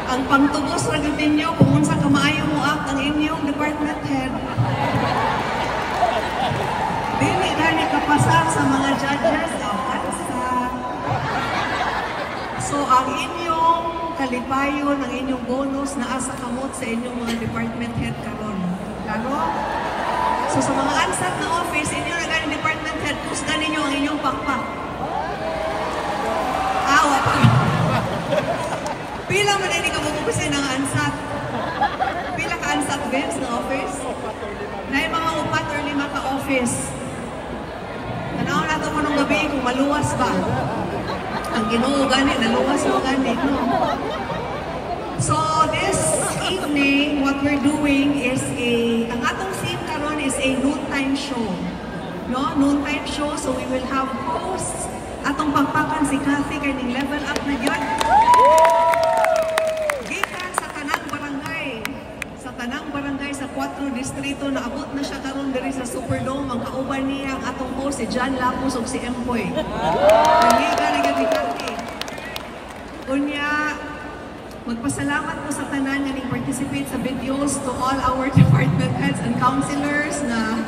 Ang pangtubos ra gyud ninyo kung unsa ka maayo mo act ang inyong department head. Dili gani kapasar sa mga judges ang ansa. So ang inyong kalipayon, ang inyong bonus na asa kamot sa inyong mga department head karon. Klaro? So sa mga ansat na office, inyo na gani department head, kusga ninyo ang inyong pakpak. Awa pa. Pila man hindi ka mapupusin ng ansat? Pila ka ansat Vince na office? Na yung mga 4 or 5 ka office. Tanaw na ito mo nung gabi kung maluwas ba? Ang Ginoo gani, naluwas mo gani, no? So this evening, what we're doing is ang atong theme karon is a noontime show. No? Noontime show, so we will have hosts. Atong pagpakan si Cathy kay ning level up na yun. Gikan sa tanang barangay sa 4 distrito na abot na siya karon diri sa Superdome. Ang kauban niya ang atong host si John Lapus ug si Empoy. Nangiga na gyud ni Cathy. Unya, magpasalamat po sa tanan nga ning-participate sa videos to all our department heads and councilors na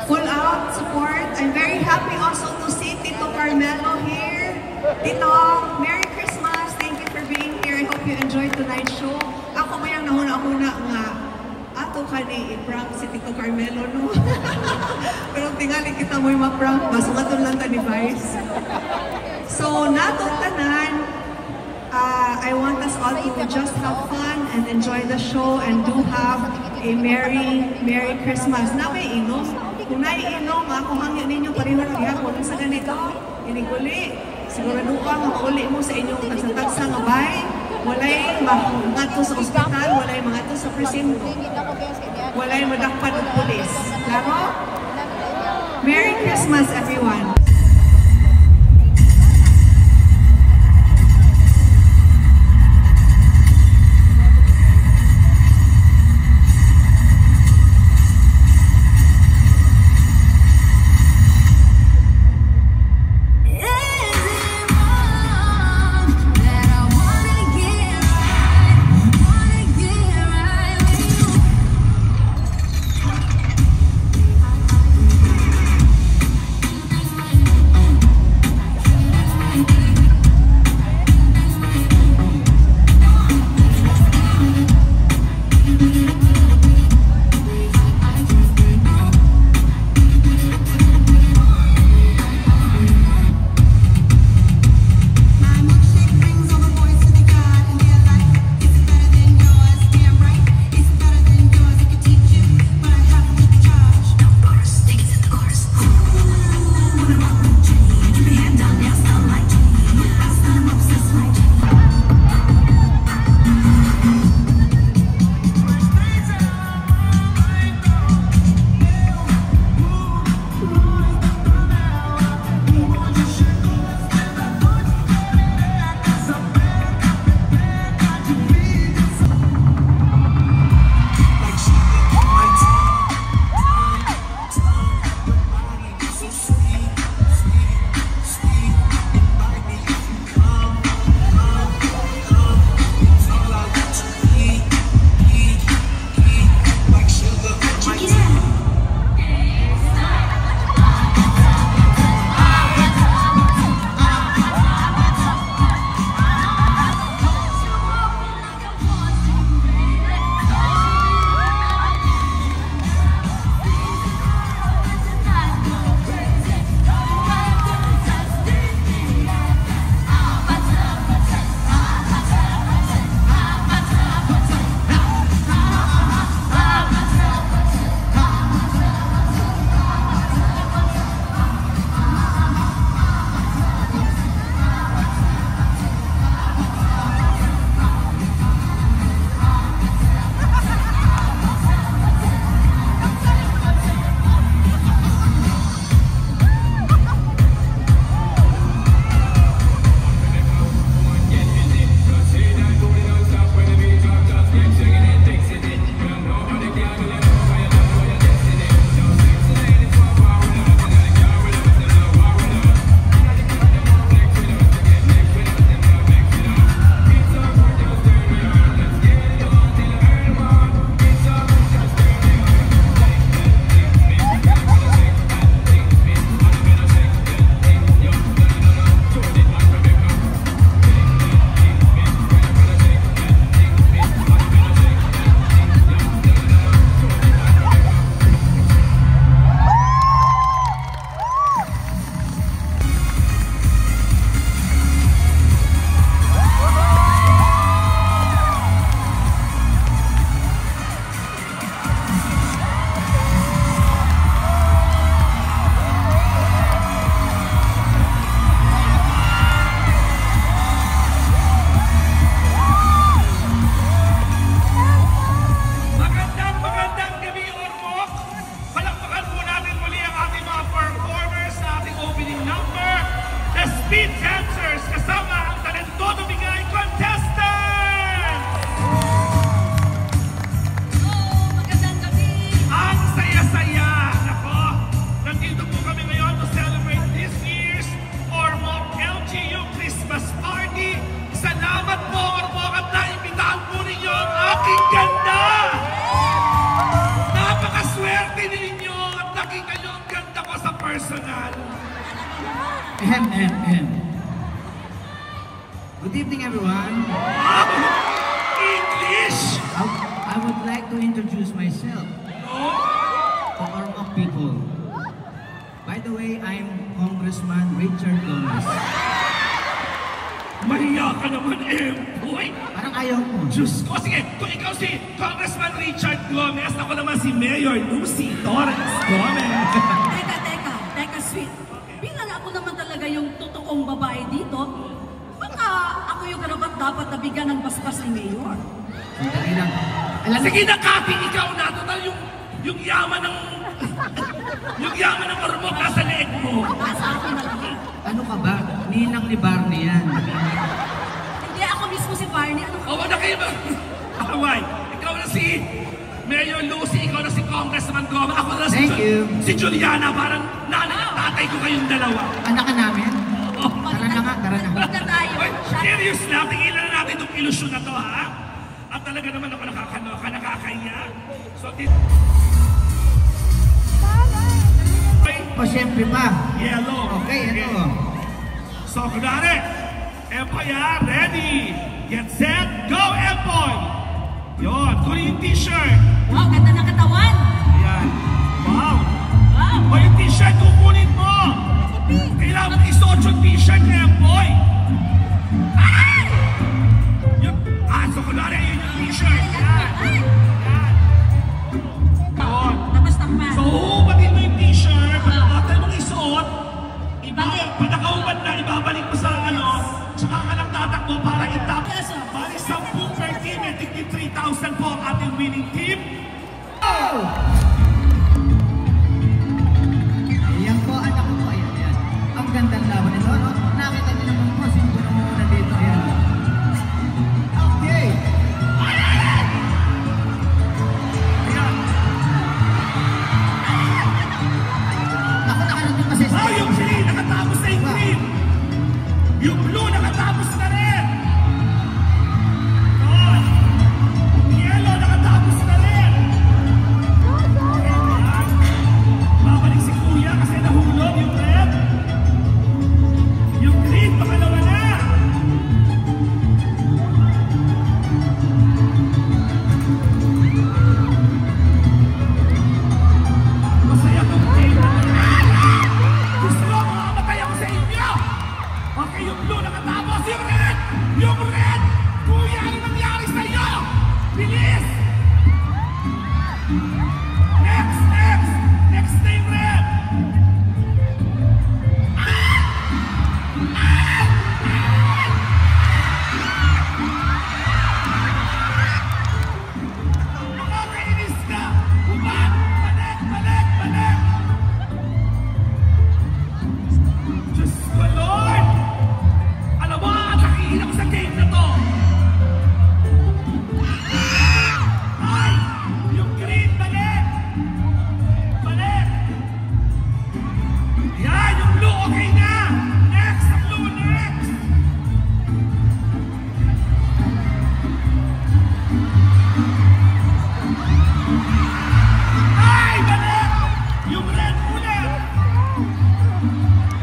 full out support. I'm very happy also to see Tito Carmelo here. Tito, Merry Christmas! Thank you for being here. I hope you enjoyed tonight's show. Ako ba yung nahuna-huna nga ato ka ni i-prank si Tito Carmelo, no? Pero tingali kita mo yung ma-prank ba? So katong lang ta ni Vice. So, natong tanan, I want us all to just have fun and enjoy the show and do have a Merry Christmas. Na may inom. Kung naiinom, kung hangyo ninyo pareho ng gihapon sa ganito, iniguli. Siguraduhan ang uli mo sa inyong tagsa-tagsa nga bay. Walay mga to sa ospital, walay mga to sa presinto. Walay madakpan ng pulis. Klaro? Merry Christmas, everyone! Good evening, everyone. English! I would like to introduce myself to Ormoc people. By the way, I'm Congressman Richard Gomez. Mahiya ka naman, boy! Parang ayaw mo. Diyos ko, sige, kung ikaw si Congressman Richard Gomez, ako naman si Mayor Lucy Torres Gomez. Teka, sweet. Bilang ako naman talaga yung totoong babae dito, baka ako yung karapat-dapat na bigyan ng basbas ni Mayor. Sandali lang. Sige na, Kathy, ikaw na. Total yung yaman ng... yung yaman ng Ormoc nasa leeg mo. Nasa akin na lang. Ano ka ba? Ninang ni Barney yan. Hindi ako mismo si Barney. Ano ka? O, wala kayo ba? Away, ikaw na si Mayor Lucy, ikaw na si Congressman Gomez, ako na Thank you. Si Juliana, parang nanay at tatay ko kayong dalawa. Anak ka namin? Oh. Tara na nga, tara na. Huwag na tayo. Oy, serious lang, tigilan na natin itong ilusyon na to, ha? At talaga naman ako nakakaya. So, O, siyempre pa. yellow. Okay, ito. So, kunwari, Empire, ready, get set, go, Empoy! Yun, kunin yung t-shirt. Wow, ganda ng katawan. Ayan. Wow. Wow. O yung t-shirt, kukunin mo. Kailangan isuot yung t-shirt ni Empoy. Ay! So kunwari, yun yung t-shirt. Yan. Ay! Yun. Tapos takpan. So, huhubatin mo yung t-shirt, pagkakatay mong isuot, pag nakahubad na, ibabalik mo sa tsaka ka lang tatakbo para itap. Bali, 10 per team, eh, tigit 3,000 po ang ating winning team. Oh! Ayan po, anak ko. Ayan. Ang gandang laban nito, no? Nakita niyo naman po, sino po naman muna dito. Ayan. Okay. Ayan! Ako nakalagay kasi sa... Yung green, nakatapos na yung green. Yung blue, nakatapos na rin. Yun. Yung yellow, nakatapos na rin. Ayan. Babalik si Kuya kasi nahulog yung red. Yung green, makalawa na. Masaya kong game. Gusto mo makamatay ako sa inyo! Okay, yung blue nakatapos, yung red! Yung red! Kuya, ano nangyari sa'yo? Bilis! Next! Next na yung red! Nakakainis ka! Bumag! Balik! Diyos ko, Lord! Alam mo, atakihin ako sa game na to! Ay! Yung green, balik! Yan, yung blue, okay na! Next, ang blue, next! Ay, balik! Yung red ulit!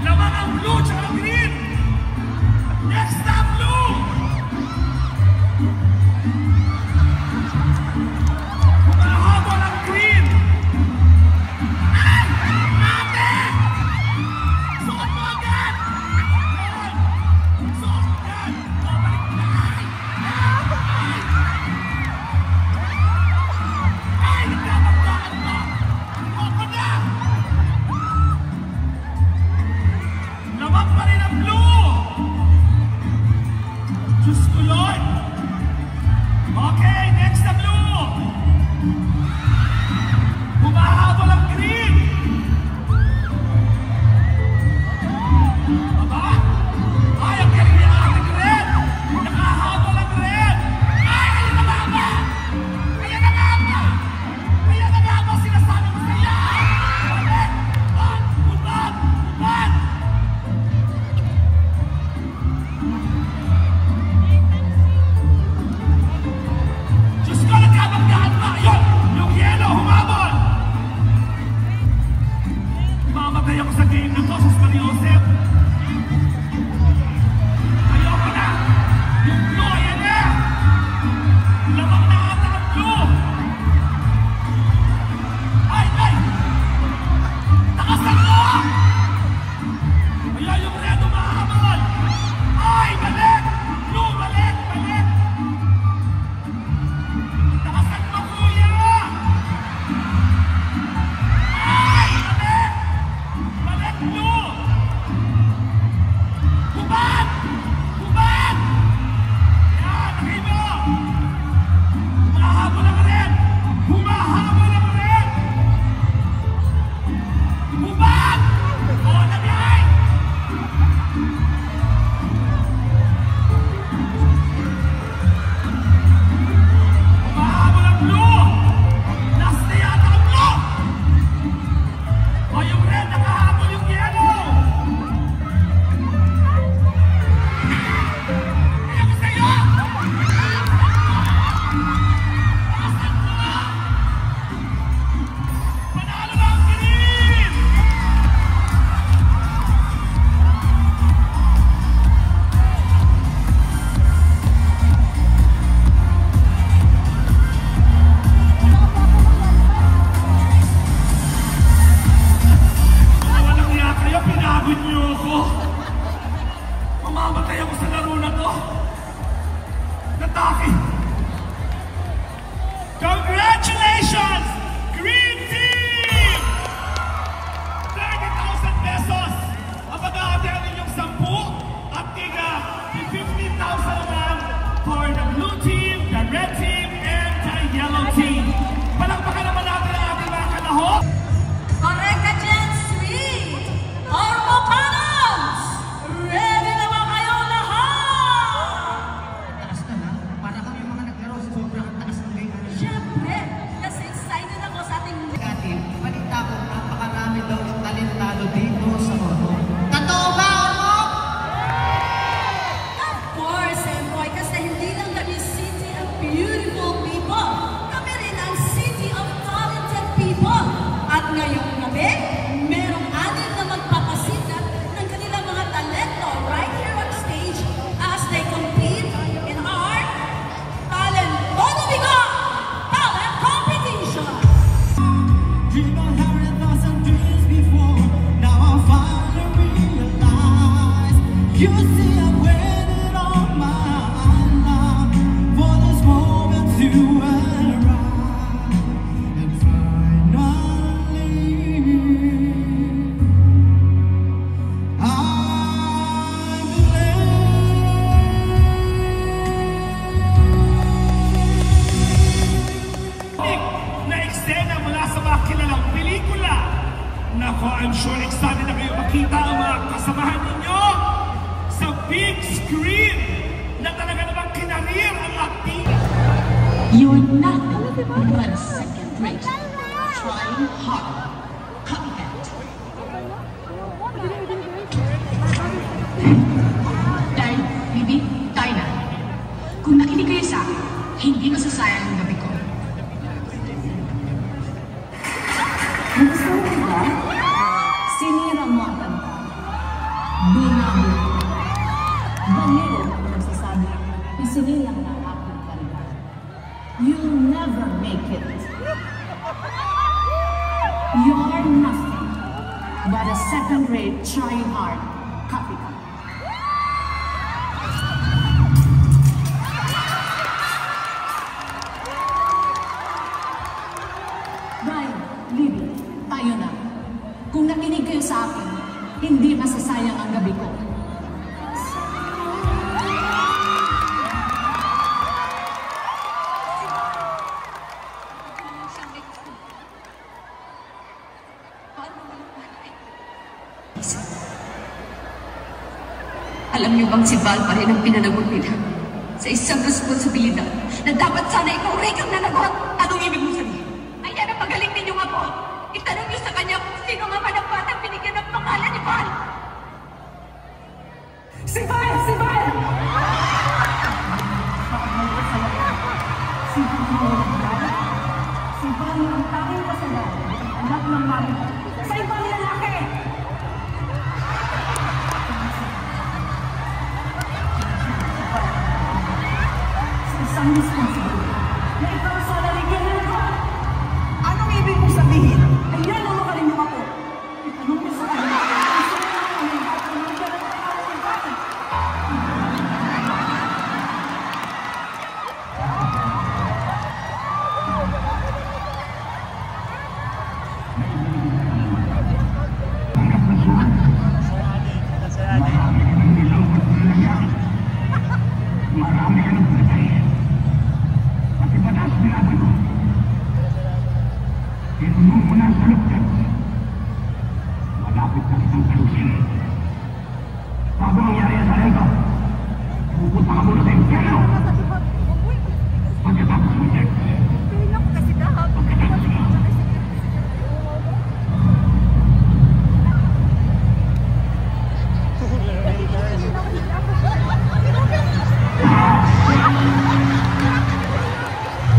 Lamang ang blue tsaka ang green! Next stop, blue! Humahabol ang green! Ay! Ate! Suot mo agad! Yan! Suot mo yan! Babalik na! Ay! Nagkabagdaan mo! Suot mo na! Lamang pa rin ang blue! Diyos ko, Lord! Okay, next na blue! Humahabol ang green! Aba? Ay, ang galing niya ating red! Nakahabol ang red! Ay, ayan na ba? Ayan na ba? Ayan na ba? Sinasabi ko sa iyo! Balik! Hubad! You're nothing but a second-rate, trying hard, copycat. Dahil, Bibi, tayo na. Kung nakinig kayo sa akin, hindi masasayang ang gabi ko. Gusto mo ba? Sinira mo ang kanta. Binago. Bangero ang nagsasabi, isinilang na ang aking kanta. You'll never make it. You're nothing but a second-rate, trying hard copycat. Brian, Libby, tayo na. Kung nakinig kayo sa akin, hindi masasayang ang gabi ko. Alam niyo bang si Val pa rin ang pinanagot nila sa isang responsibilidad na dapat sana ikaw rin ang nanagot? Anong ibig mong sabihin? Ayan ang magaling ninyong ako. Itanong niyo sa kanya kung sino nga man ang batang binigyan ng pangalan ni Val. Si Val! Si Val! Si Val ang tanging kasalanan, anak ng mami. Sa ibang lalaki! Isang responsibility na ikaw sa lalagyan ko. Anong ibig mong sabihin? Ayan ang magaling mo ako. Itanong mo sa kanya. Marami ka ng patay. Pati batas binaboy ko. Pinuno mo na ang saluktan. Malapit na kitang talusin. Bago nangyari sa ito, pupunta ka muna sa impyerno. Pagkatapos mo dyan. Pagkatapos mo.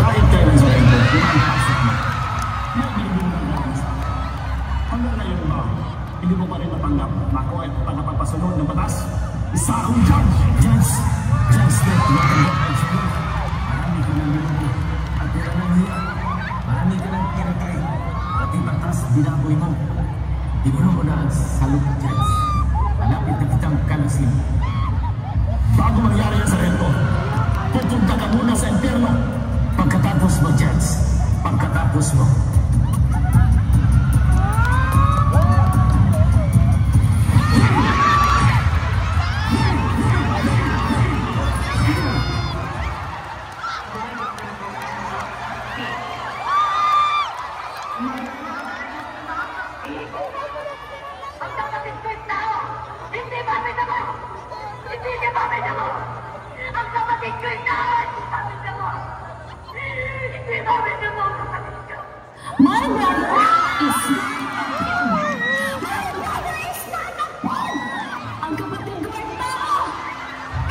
Kahit kailan sa ito, pinapasok mo. May binibigyan ng galing sa akin. Hanggang ngayon ba, hindi mo pa rin natanggap na ako ay tagapagpasunod ng batas? Isa akong judge! Judge na natanggap ang sabi. Marami ka ng minuto at tira ng hiya. Marami ka ng kinakay. Pati batas, binaboy mo. Pinuno mo na ang saluk, judge. Malapit na kitang kalasin. Bago mangyari yan sa rento, pupunta ka muna sa impyerno. Pagkatapos mo, Jets. Pagkatapos mo. Ang kapatid ko'y tao! Hindi babid ako! Hindi niya babid ako! Ang kapatid ko'y tao! Hindi babid ako! Hindi babid ako ang kapatid ko! My brother is ang kapatid ko ay tao!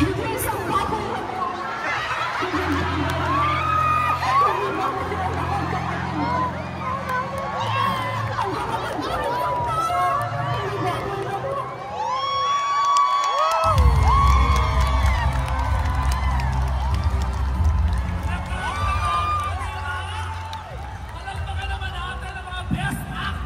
Hindi isang baboy na po! Palagpakan naman natin ang mga best actors!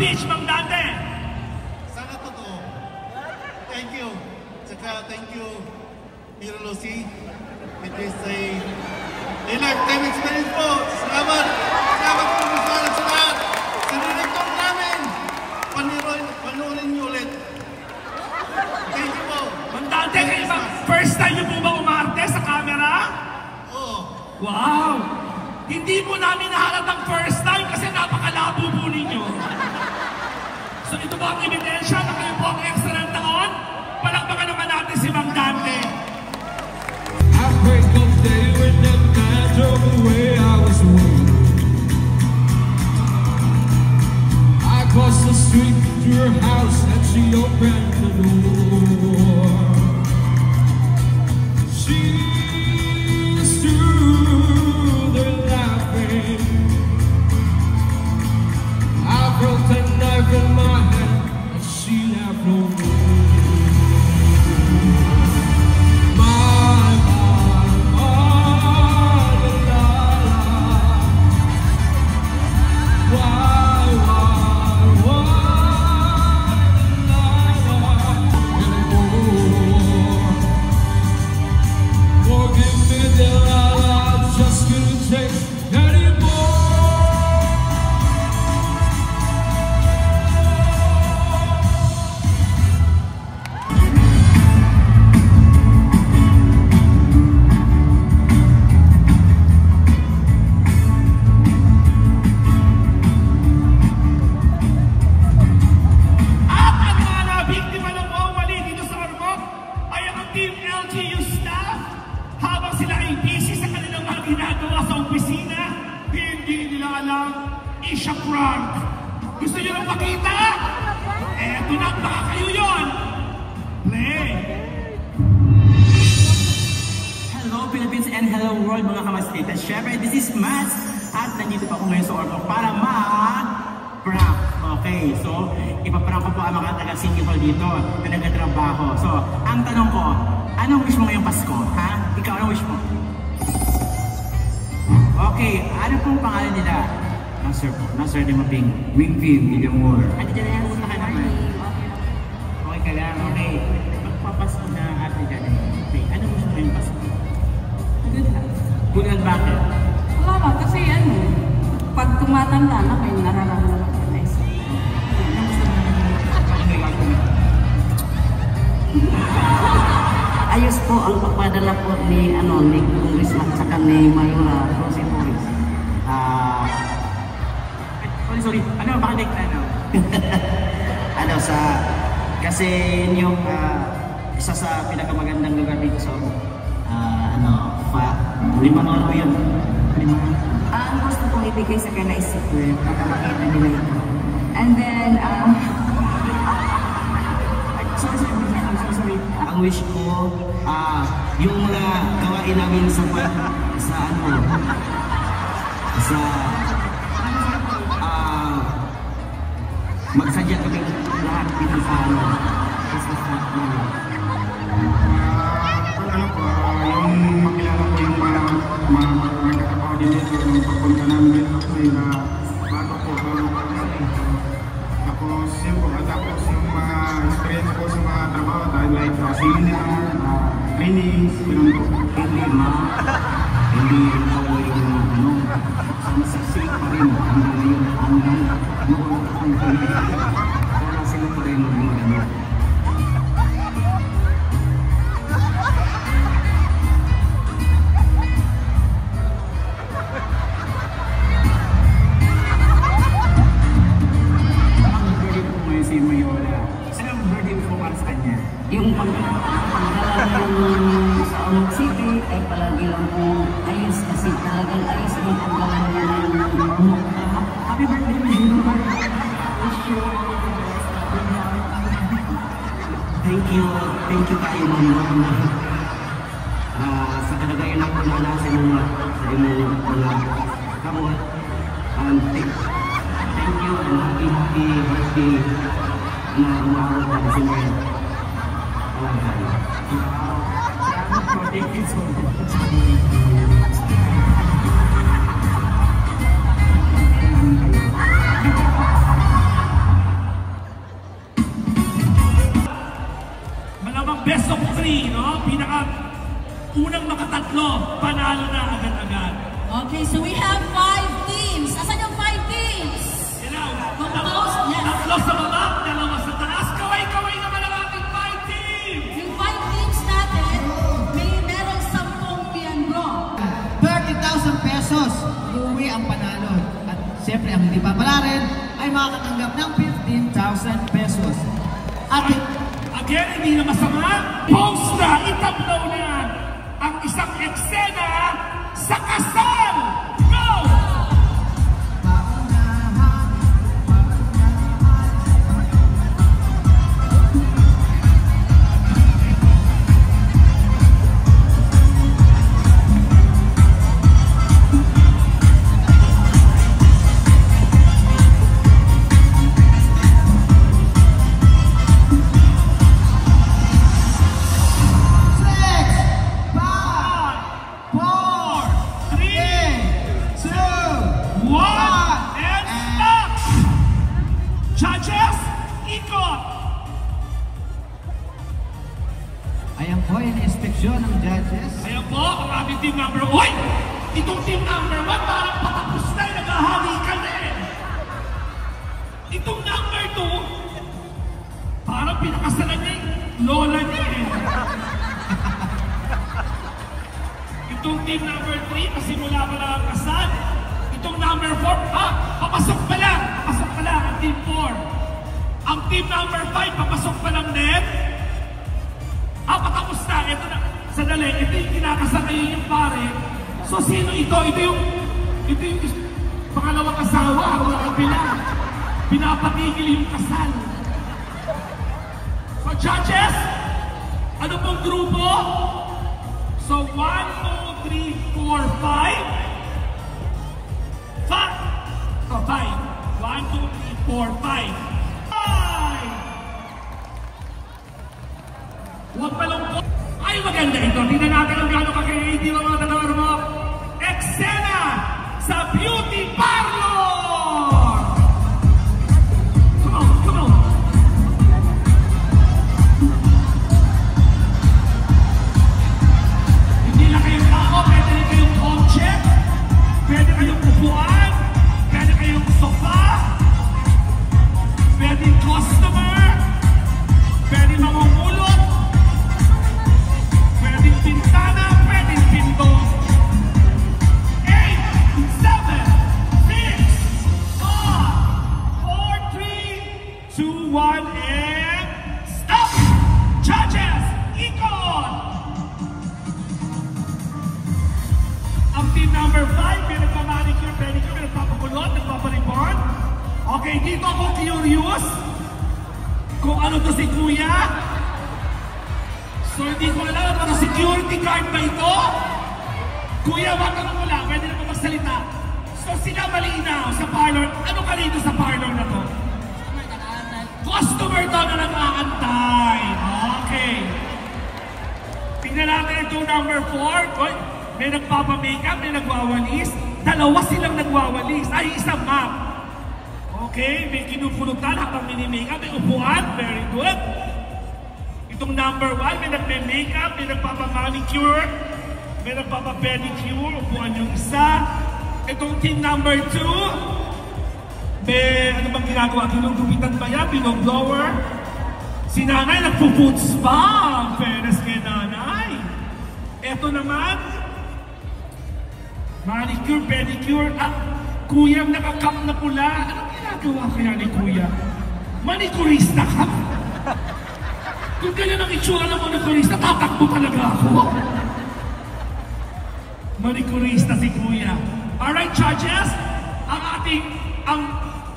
speech, Mang Dante. Sana totoo. Thank you. Tsaka thank you, Hero Lucy. It is a lifetime experience po. Salamat. Salamat po sa lahat. Sa director namin. Panurin niyo ulit. Thank you po. Mang Dante, kayo ba, first time niyo po ba umarte sa camera? Oo. Wow! Hindi po namin nahalatang first time kasi napakalabo po ninyo. So ito ba ang ebidensya na kayo po ang extra ng taon? Palakpakan naman natin si Mang Dante. I break up day when that man drove away, I was away. I crossed the street to her house and she opened the door. She stood there laughing. I felt a knife in my hand and she laughed no more. Isha prank. Gusto nyo lang makita? Eto na, baka kayo yun. Play. Hello Philippines and hello world mga kamaslitas. Syempre, this is Mads at nandito pa ako ngayon sa Ormoc para mag-prank. Okay, so ipaprank ko po ang mga taga-City Hall dito na nagtatrabaho. So, ang tanong ko, anong wish mo ngayong Pasko? Ha? Ikaw, anong wish mo? Okay, ano pong pangalan nila? Nasir po. Nasir di maping Wingfield, Villamor. Ate dyan na yan, huwag na ka naman. Okay ka lang, okay. Magpapasko na ate dyan. Okay, ano gusto mo yung Pasko? Good health. Good health bakit? Wala ba? Kasi ano, pag tumatanda na, may nararamdaman ka na isa. Ano gusto mo? Ano may gagawin? Ayos po ang pagpadala po ni Congressman at saka ni Mayora Rosie Morris. Sorry, ano, bakit ano kasi yung isa sa pinakamagandang lugar dito sa Limanolo yun. Ang gusto kong ibigay sa kanila is secret para makita nila ito. And then, sorry. Ang wish ko, yung mga gawain namin sa magsadya kami lahat dito sa yung makilala ko yung mga nagkakapaw din dito yung pagpunta namin dito kasi bago po tapos yung mga experience ko sa mga trabaho dahil like seminar, trainings, ganun po. Hindi yung masasik pa rin wala sila pa rin magano. Ang birthday po ngayon si Mayora. Saan ang birthday mo para sa kanya? Yung pagdala yung sa Ormoc City ay palagi lang po ayos kasi talagang ayos yung pagdala niya ng Ormoc. Happy birthday, Mayora! Thank you kayo mga sa kalagayan ng panala sa mga kamot. Thank you and happy birthday na umabot na sa mga Thank you so much. Okay, so we have 5 teams. Asan yung 5 teams? Composed? Yes. Tatlo sa baba, dalawa sa taas. Kaway-kaway naman ang ating 5 teams. Yung 5 teams natin, merong 10 piano. 30,000 pesos. Uwi ang panalo. At siyempre, ang hindi papala rin ay makakatanggap ng 15,000 pesos. At again, hindi na masama. Post na, itablaw na ang isang eksena sa kasal. Go! Judges, ikot! ayan po, yung inspeksyon ng judges. Ayan po, ang ating team number 1. Uy! Itong team number 1, parang patapos na yung naghahalikan na eh. Itong number 2, parang pinakasalan niya yung lola niya eh. Itong team number 3, kasimula pa lang ang kasal. Itong number 4, papasok pa lang ang team 4. Ang team number 5, papasok pa lang din. Patapos na. Ito na. Sandali, ito yung kinakasal ngayon yung pare. So, sino ito? Ito yung pangalawang asawa. Wala kang bilang. Pinapatigil yung kasal. So, judges, ano pong grupo? So, 1, 2, 3, 4, 5. 5. 1, 2, 3, 4, 5. Huwag malungkot. Ay, maganda ito. Tingnan natin ang gano'ng ka-creative ang mga tagalaro mo. Eksena sa beauty parlor! Come on, come on. Hindi lang kayong tao, pwede rin kayong object, pwede kayong upuan, pwede kayong sofa, pwede customer, pwede mamumulot, pwedeng pintana, pwedeng pinto. 8, 7, 6, 5, 4, 3, 2, 1, and stop! Judges, ikot! Ang team number 5, may nagmamanicure, pedicure, may nagpapakulot, nagpaparibon. Okay, dito ako curious kung ano to si Kuya. So, hindi ko alam, ano security guard ba ito? Kuya, wag ka mo lang, pwede na po magsalita. So, sila malinaw sa parlor. Ano ka rito sa parlor na to? Customer to na nag-aantay. Okay. Tingnan natin itong number 4. Oy, may nagpapa-makeup, may nagwawalis. Dalawa silang nagwawalis. Ay, isang map. Okay, may kinupulutan habang mini-makeup. May upuan. Very good. Itong number 1, may nagme-makeup, may nagpapa-manicure, may nagpapa-pedicure, upuan yung isa. Itong team number 2, may ano bang ginagawa? Ginugupitan ba yan? Pinoblower? Si nanay nagpo-food spa. Ang fairness kay nanay. Ito naman, manicure, pedicure. Kuya nakakap na pula. Anong ginagawa kaya ni Kuya? Manicurista ka? Kung ganyan ang itsura ng manicurista, tatakbo talaga ako. Manicurista si Kuya. Alright, judges, ang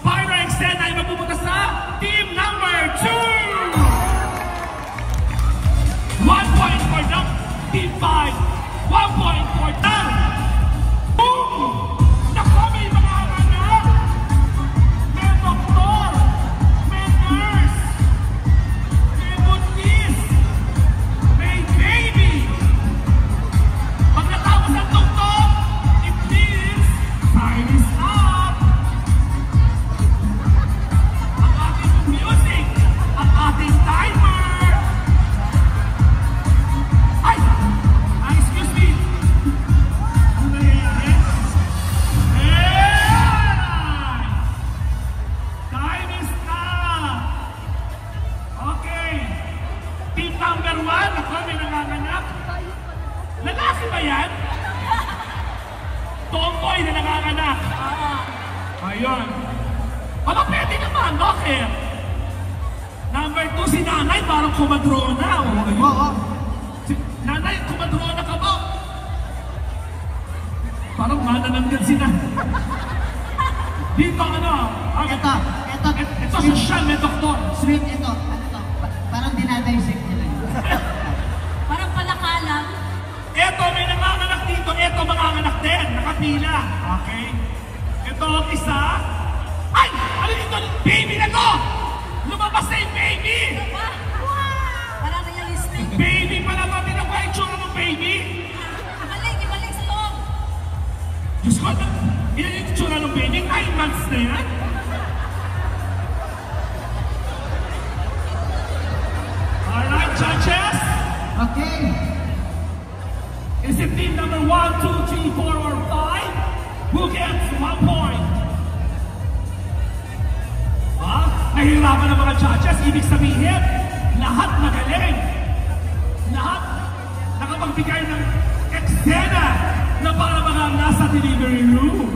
final extend ay mapupunta sa team number 2! 1 point for the team 5. 1 point for them. Boom! Naku, may mga anak! May doktor! May nurse! May baby! Pag natapos ang tungtong, it means time is up! Ang ating music, ang ating timer! Ay! Excuse me! tomboy na nanganganak. Ayun. Wala, pwede naman. Bakit? Number 2, si nanay parang kumadrona. Oo. Nanay, kumadrona ka ba? Parang manananggan si nanay. Dito ano? Ito social, may doktor. Sweet, ito. Parang dinadisect nila. Parang palakalang. Ito, may nanganganak dito. Ito, manganganak din. Nakapila. Okay? Ito ang isa. Ay! Ano dito? Baby na to! Lumabas na yung baby! Parang realistic. Baby pala ba? Tinag ba yung tsura ng baby? Ibalik sa loob. Diyos ko, yan yung tsura ng baby. 9 months na yan. Alright, judges. Okay. Is it team number 1, 2, 3, 4, or 5? Who gets 1 point? Nahihirapan ng mga judges. Ibig sabihin, lahat magaling. Lahat nakapagbigay ng eksena na para mga nasa delivery room.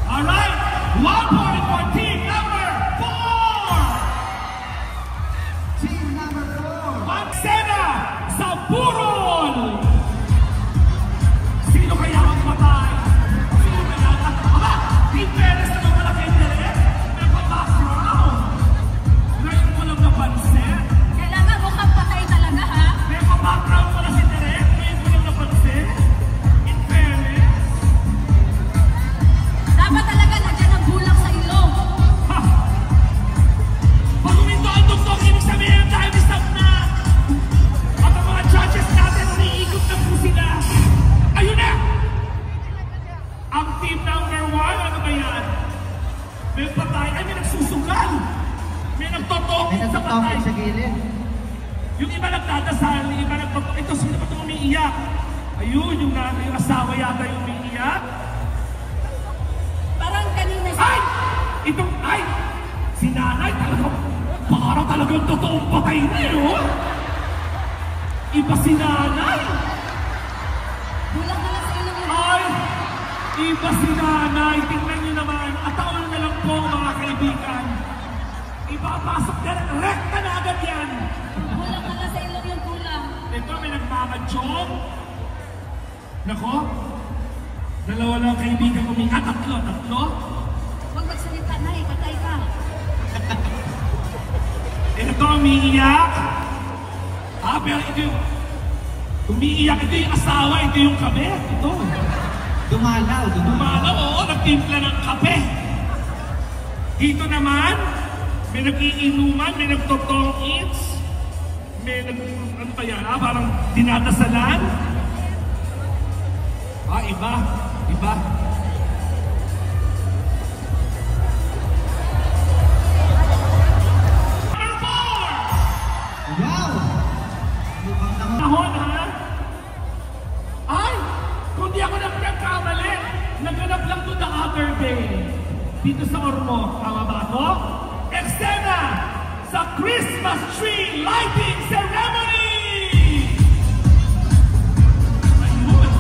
Alright, 1 point for team number 4! Team number 4. Eksena sa burol! Sino kaya ang matay? Sino kaya ang matay? Team Perez na malaki interest? May pa-background! Ngayon ko lang napansin. Kailangan mukhang patay talaga, ha? May pa-background pala si Derek. Ngayon ko lang napansin. In fairness. Dapat talaga lagyan ng bulak sa ilong. Ha! Pag huminto ang tugtog, ibig sabihin time is up na! At ang mga judges natin, umiikot na po sila. Ayun na! Ang team number 1, ano ba yan? May patay, ay may nagsusugal! May nagtotokit sa patay. Sa gilid. Yung iba nagdadasal, yung iba nagtotokit. Ito, sino ba itong umiiyak? Ayun, yung asawa yata yung umiiyak. Parang kanina Ay! Itong, ay! Si nanay talagang, parang talagang totoong patay na yun, oh! Iba si nanay! bulak na lang sa ilong yung Ay! Iba si nanay! Tingnan niyo naman, ataon na lang po mga kaibigan. Ipapasok na, rekta na agad yan! bulak na lang sa ilong yung kulang. Ito, may nagmamadyong. Nako, dalawa lang kaibigan umiiyak. Tatlo. Huwag magsalita na eh, patay ka. Ito, umiiyak. Pero ito yung, umiiyak, ito yung asawa, ito yung kabit. Ito. Dumalaw. Oo, nagtimpla ng kape. Dito naman, may nag-iinuman, may nagtotong-eats, may ano pa yan, parang dinadasalan. Iba. Wow! Tahon, ha? Ay! Kung di ako nagkamali, naganap lang to the other day. Dito sa Ormoc, tama ba ako? Eksena sa Christmas tree lighting ceremony! Ayun!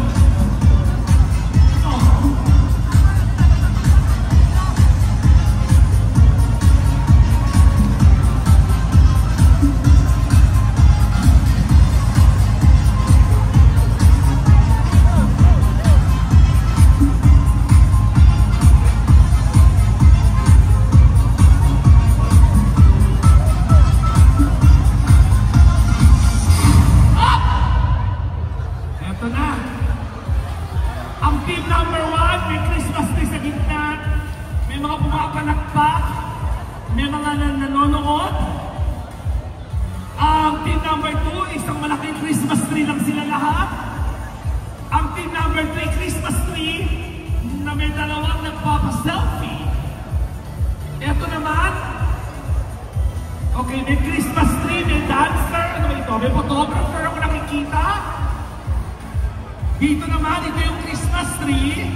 Ito na. Ang team number 1, may Christmas tree sa gitna. May mga pumapalakpak. May mga nanonood. Ang team number 2, isang malaking Christmas tree lang sila lahat. Ang team number 3, Christmas tree na may dalawang nagpapa-selfie. Ito naman. Okay, may Christmas tree, may dancer. Ano ba ito? May photographer ako nakikita. Dito naman, ito yung Christmas tree.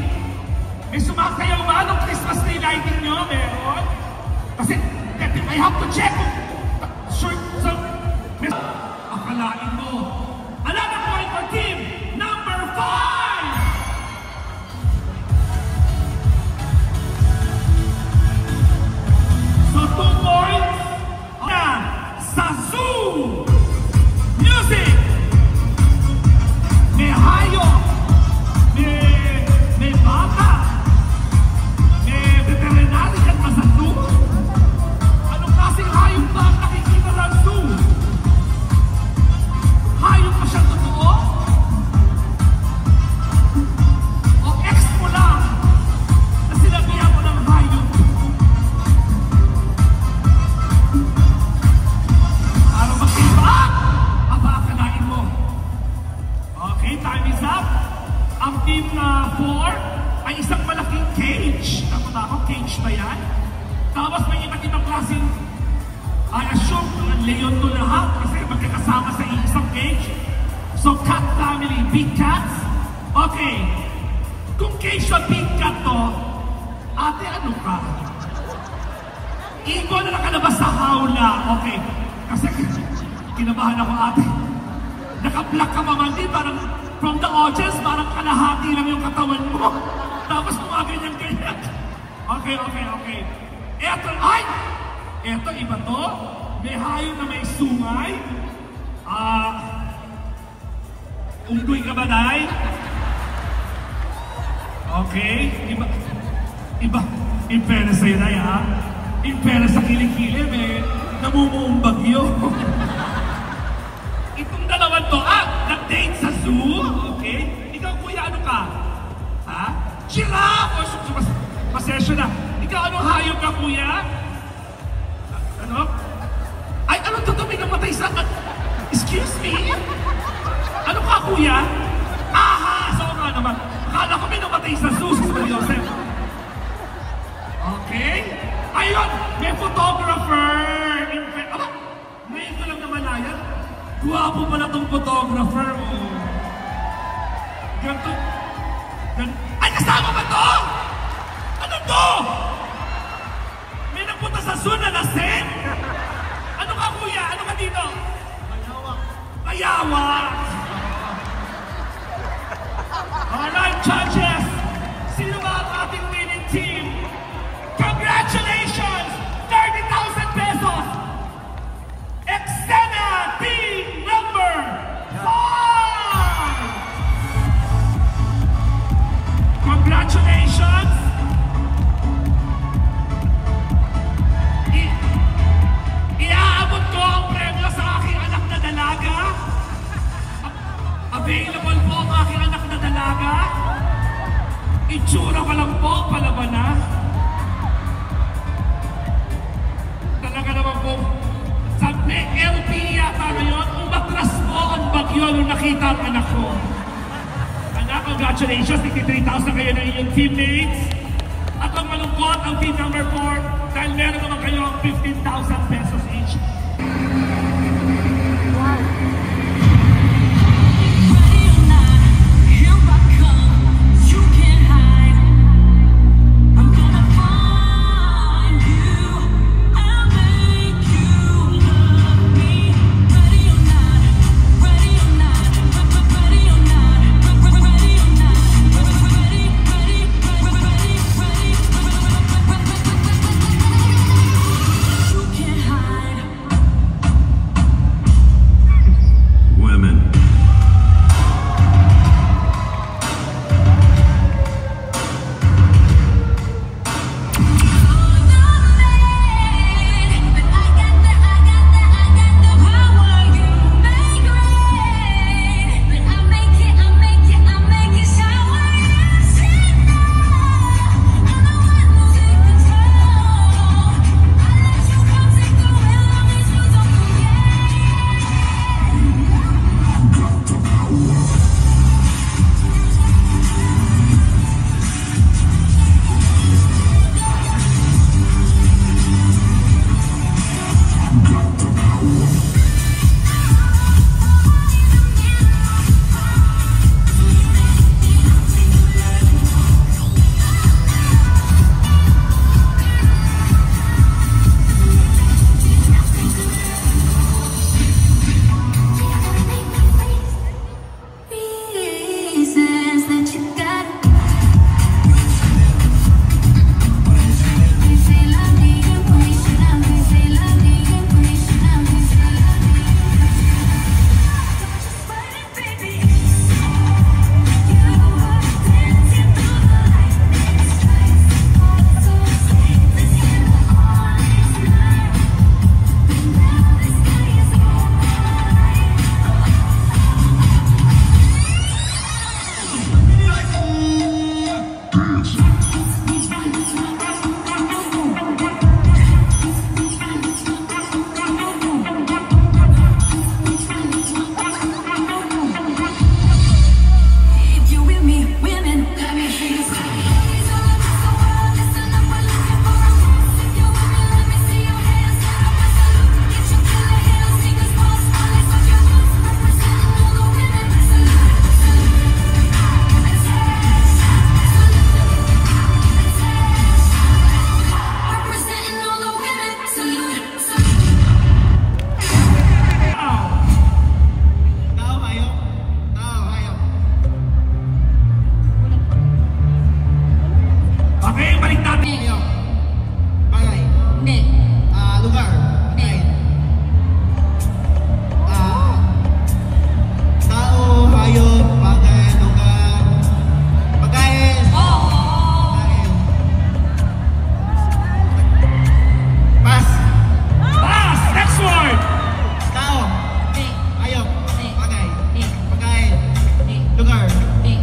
May sumasayaw ba ng Christmas tree lighting nyo? Meron? Kasi, I have to check. Sure, so, akalain mo. Another point for team number Ang team na 4 ay isang malaking cage. Takot ako, cage ba yan? Tapos may iba't ibang klaseng, I assume, leon to lahat kasi magkakasama sa isang cage. So, cat family, big cats. Okay. Kung cage na big cat to, ate, ano ka? Ikaw na nakalabas sa hawla. Okay. Kasi kinabahan ako, ate. Naka-black ka mamandi, parang from the audience, parang kalahati lang yung katawan mo. Tapos ganyan-ganyan. Okay. Eto, ay! Eto, iba to. May hayop na may sungay. Unggoy ka ba, Day? Okay. Iba. In fairness sa'yo, Day, ha? In fairness sa kilikili, may namumuong bagyo. Itong dalawan to, nag-date sa zoo? Okay. Ikaw, kuya, ano ka? Ha? Giraffe! Pasensya na. Ikaw, anong hayop ka, kuya? Ano? Ay, ano to? May namatay sa... Excuse me? Ano ka, kuya? Aha! So nga naman. Akala ko may namatay sa zoo, si Joseph. Okay. Ayun! May photographer! Aba! Ngayon ko lang naman yan. Guwapo pala tong photographer mo. Ganto. Ay, kasama ba to? Ano to? May nagpunta sa zoo na lasing? Ano ka, kuya? Ano ka dito? Mayawak! Alright, judges! Sino ba ang ating winning team? Congratulations! 30,000 pesos! Exena team number 5! Congratulations! Iaabot ko ang premyo sa aking anak na dalaga. Available po ang aking anak na dalaga. Itsura ko lang po, palaban na. Talaga naman po, sabi, LP yata ngayon, umatras po ang bagyo nung nakita ang anak ko. Anak, congratulations, 53,000 kayo na inyong teammates. At ang malungkot, ang team number 4, dahil meron naman kayo ang 15,000 pesos each.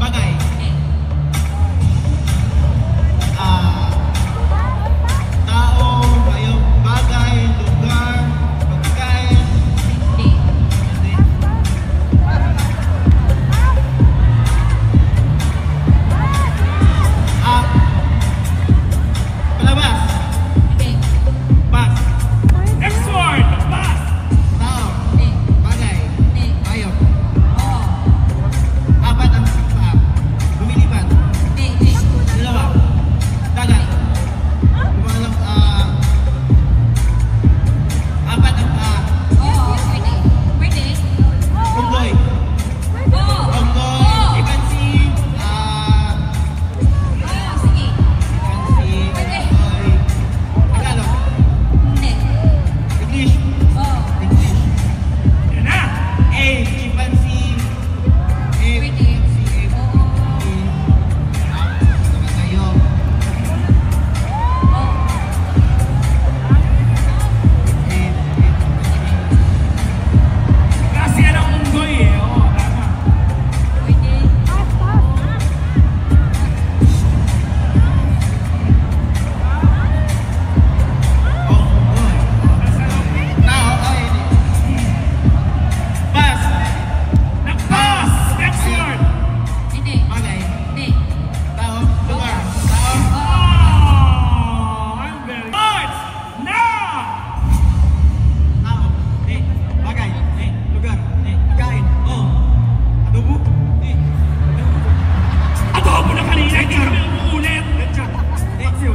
bagay. Tao, hayop, bagay, lugar, pagkain. Hindi. Palabas. Pass. Next word, pass. Tao, bagay, hayop. Apat ang paa. Lumilipad. Dalawa. Dagat. Lumalang, apat ang paa. Unggoy. Unggoy. Ipansi. Ipansi. Unggoy. Tagalog. English. English. Yan na. A. Chimpanzee. A. Chimpanzee. A. Naman kayo. Kasi yan ang unggoy eh. Oo, tama. Tao. Ay. Pass. Nag-pass. Next word. Bagay. Tao. Lugar. Tao. Oh, I'm very good. Now. Tao. Bagay. Lugar. Pagkain. Adobo. Adobo na kanina. Hindi kami umuulit. Paksiw.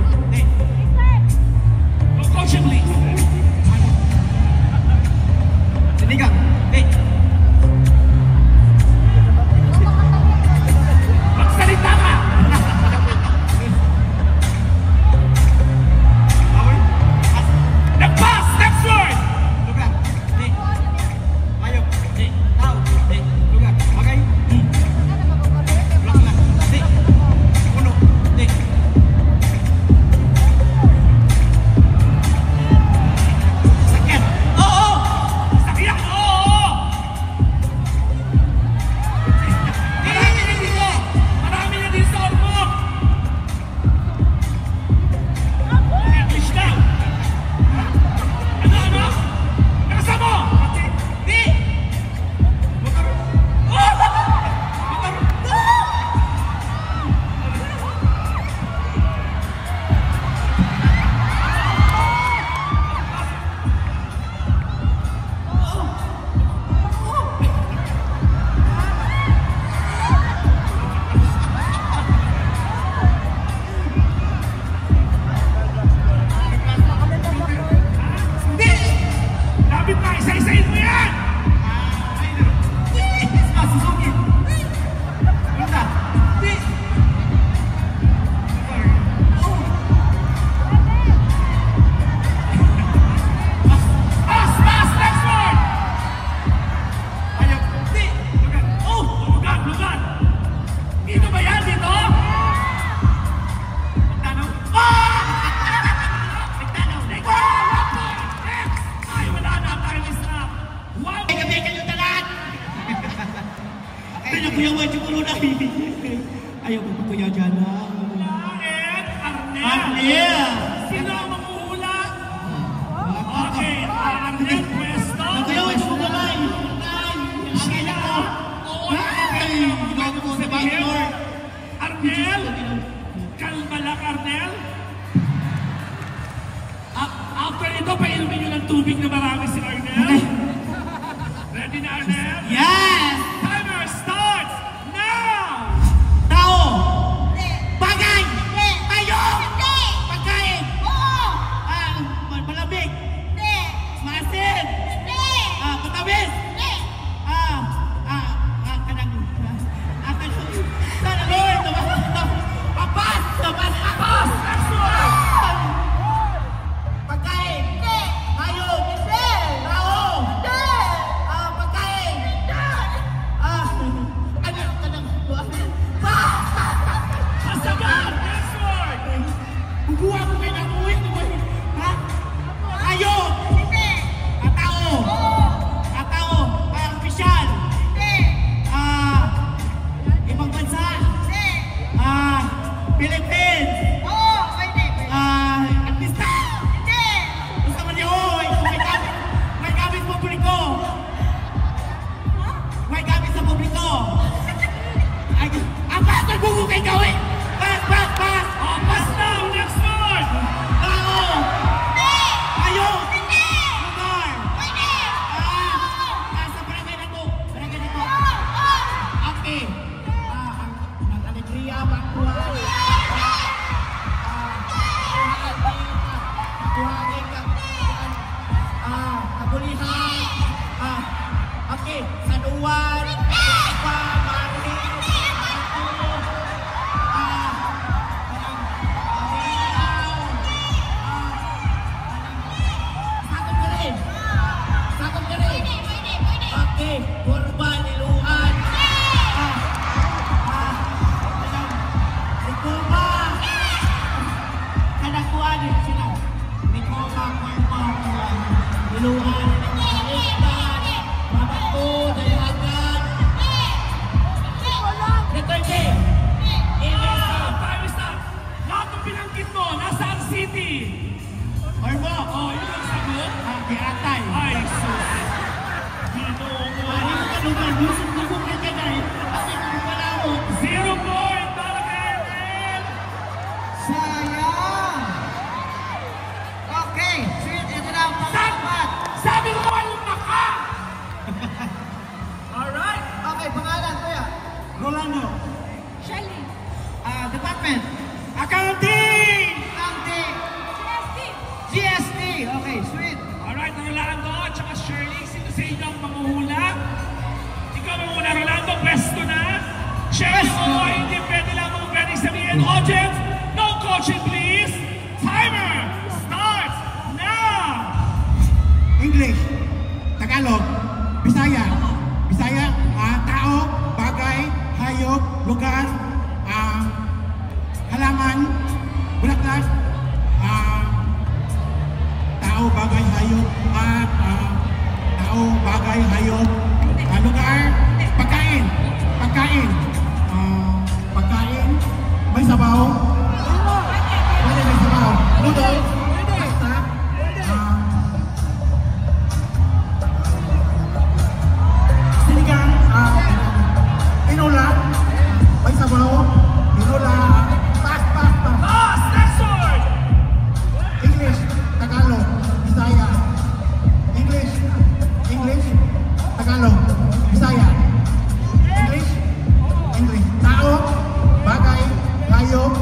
Coach, please. Sinigang. Magsalita ka. Nag-pass. Next word. Lugar. Hayop. Tao. Lugar. Bagay. Bulaklak. Puno. Sakyan. Oo. Sakyan. Oo. Marami na din sa ormok. English na. Ano? Nakasama mo. Di. Lapit na. Isa-isahin mo yan. Suzuki. Punta. Di. Pass. Next word. Hayop. Di. Lugar. Lugar. Dito ba yan? Dito? Tanong. Next. Ay, wala na. Time is up. One. Kayo talat! Pinakuyawan yung ulo na. Ayaw ko kuya dyan na. Arnel. Sino ang manguhula? Okay, Arnel Puesto. Nagkayawan yung kamay. Sila. Ay, ginawa ko sa Bangalore. Arnel. Kalma lang, Arnel. After ito, painumin nyo ng tubig na marami si Arnel. Ready na, Arnel? Yes! Timer starts now! Tao! Bagay! Tayo! Pagkain! Malamig! Maasin! Matawis! Papas! Next one! Pagkain! Tayo! Tao! Philippines! Oo, pwede. Artista! Hindi. Gusto mo niyo, may gamit sa publiko! May gamit sa publiko! Ay, ang pass na bubukay gawin! Pass! Oh, pass now. Next one. Tao! Hindi. Ayaw! Hindi. Lugar! Pwede. Nasa barangay na to! Barangay na to! Oo. Okay! Ang alegria, bangkuhan! Kabulihan! Okay! Sanuan! Pamarin! Sakop ka rin! Okay! Kurban, Iluan! Rikoma! Kanakuan din sila! Rikoma, Kurban, Iluan! Iluan! Babato, Dayagan! Returne! Time is up. Lahat ng pinanggit mo, nasaan city? Ormo! Oh, yun ang sagot. Diatay! Ay, sus. Ginoo mo. Ano yung kalugan? Yusuf na kung kagagay! Kasi kung wala mo! 0 point para kay Ernel. Sayang! Okay, sweet, ito na ang pang-apat. Sabi ko walang maka. Alright. Okay, pangalan, kuya. Rolando! Shelly. Department. Accounting. Accounting. GST. Okay, sweet. Alright, Rolando at saka Shirley, sino sa inyo ang manguhula? Ikaw manguna, Rolando, pwesto na. Shirley, oo, hindi pwede lang mo pwedeng sabihin. Audience, no coaching please. Timer starts now. English, Tagalog, Bisaya, tao, bagay, hayop, lugar, halaman, bulaklak, tao, bagay, hayop, at tao, bagay, hayop, lugar, pagkain, may sabaw, may sabaw, noodles, pasta, sinigang, tinola, may sabaw, tinola, pasta. Pass, next word. English, Tagalog, Bisaya. English, Tagalog, Bisaya. English. Tao, bagay, hayop,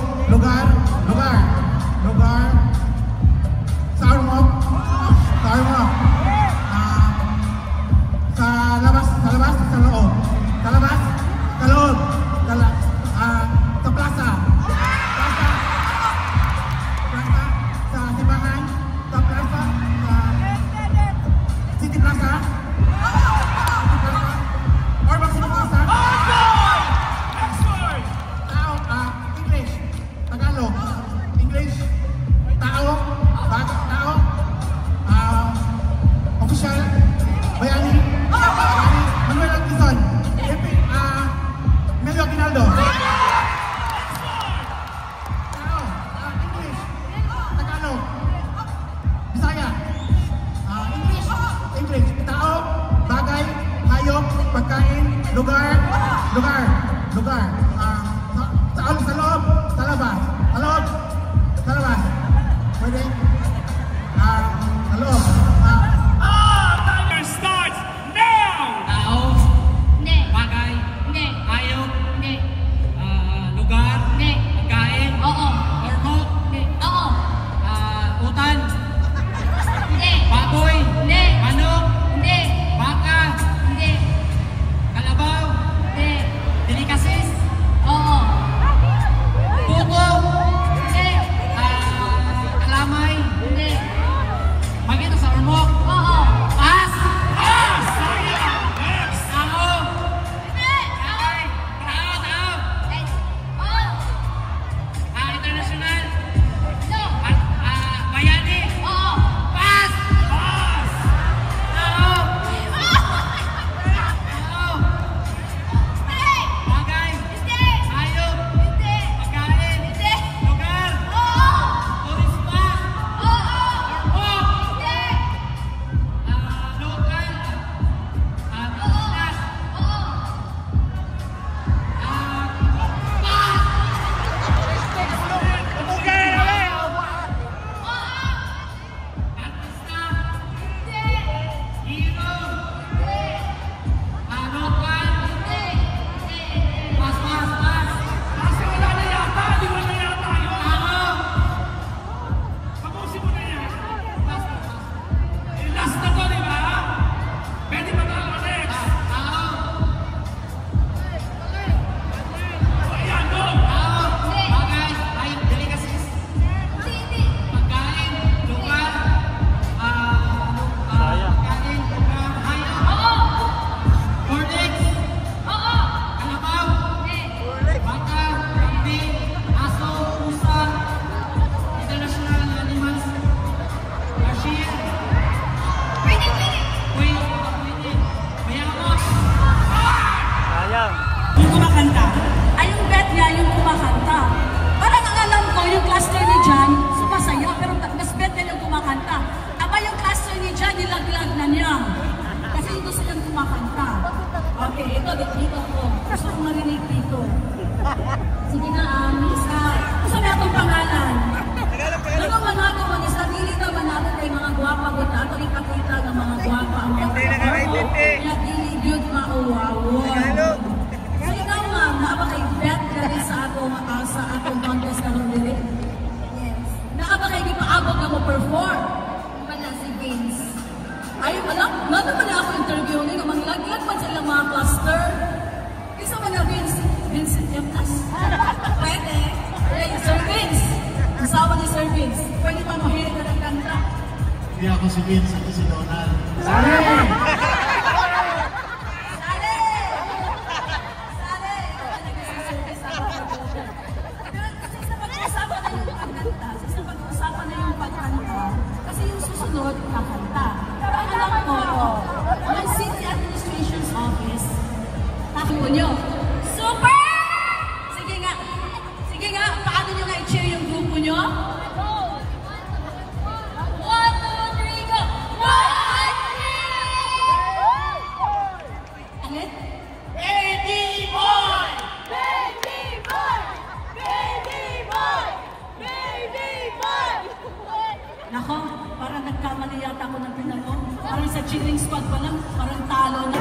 ka sa atong contest karon dili? Yes. Nakabakay gipaabot na mo perform. Wala si Vince. Ay, alam, naman na ako interview ni nga manglaglag pa sila mga cluster. Isa man na Vince F.S. Pwede. Hey, Sir Vince. Asawa ni Sir Vince. Pwede pa mahilig na ng kanta. Hindi ako si Vince, ako si Donald. Sale! Pag-uusapan na yung pagkanta, kasi yung susunod, kakanta. Pero alam ko, ang City Administration's Office, takulo nyo. Super! Sige nga, paano nyo nga i-cheer yung grupo nyo? 1, 2, 3, go! 1, 3! Ulit? Baby boy! Baby boy! Baby boy! Baby boy! Nako, parang nagkamali yata ako ng pinanong. Parang sa cheering squad pa lang, parang talo na.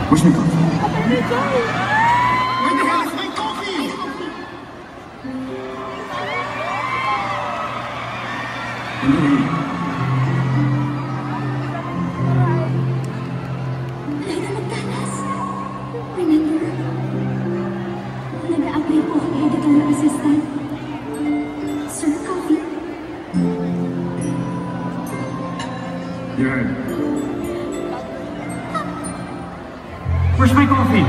Where's my coffee? Where the hell is my coffee? Laila Magdalas. Remember? Nag-a-apply po ako editorial assistant. Sir, coffee? You heard. Where's my coffee?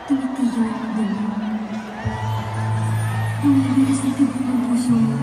Tumitiyo ang dulo. Bumibilis na tibok ng puso mo.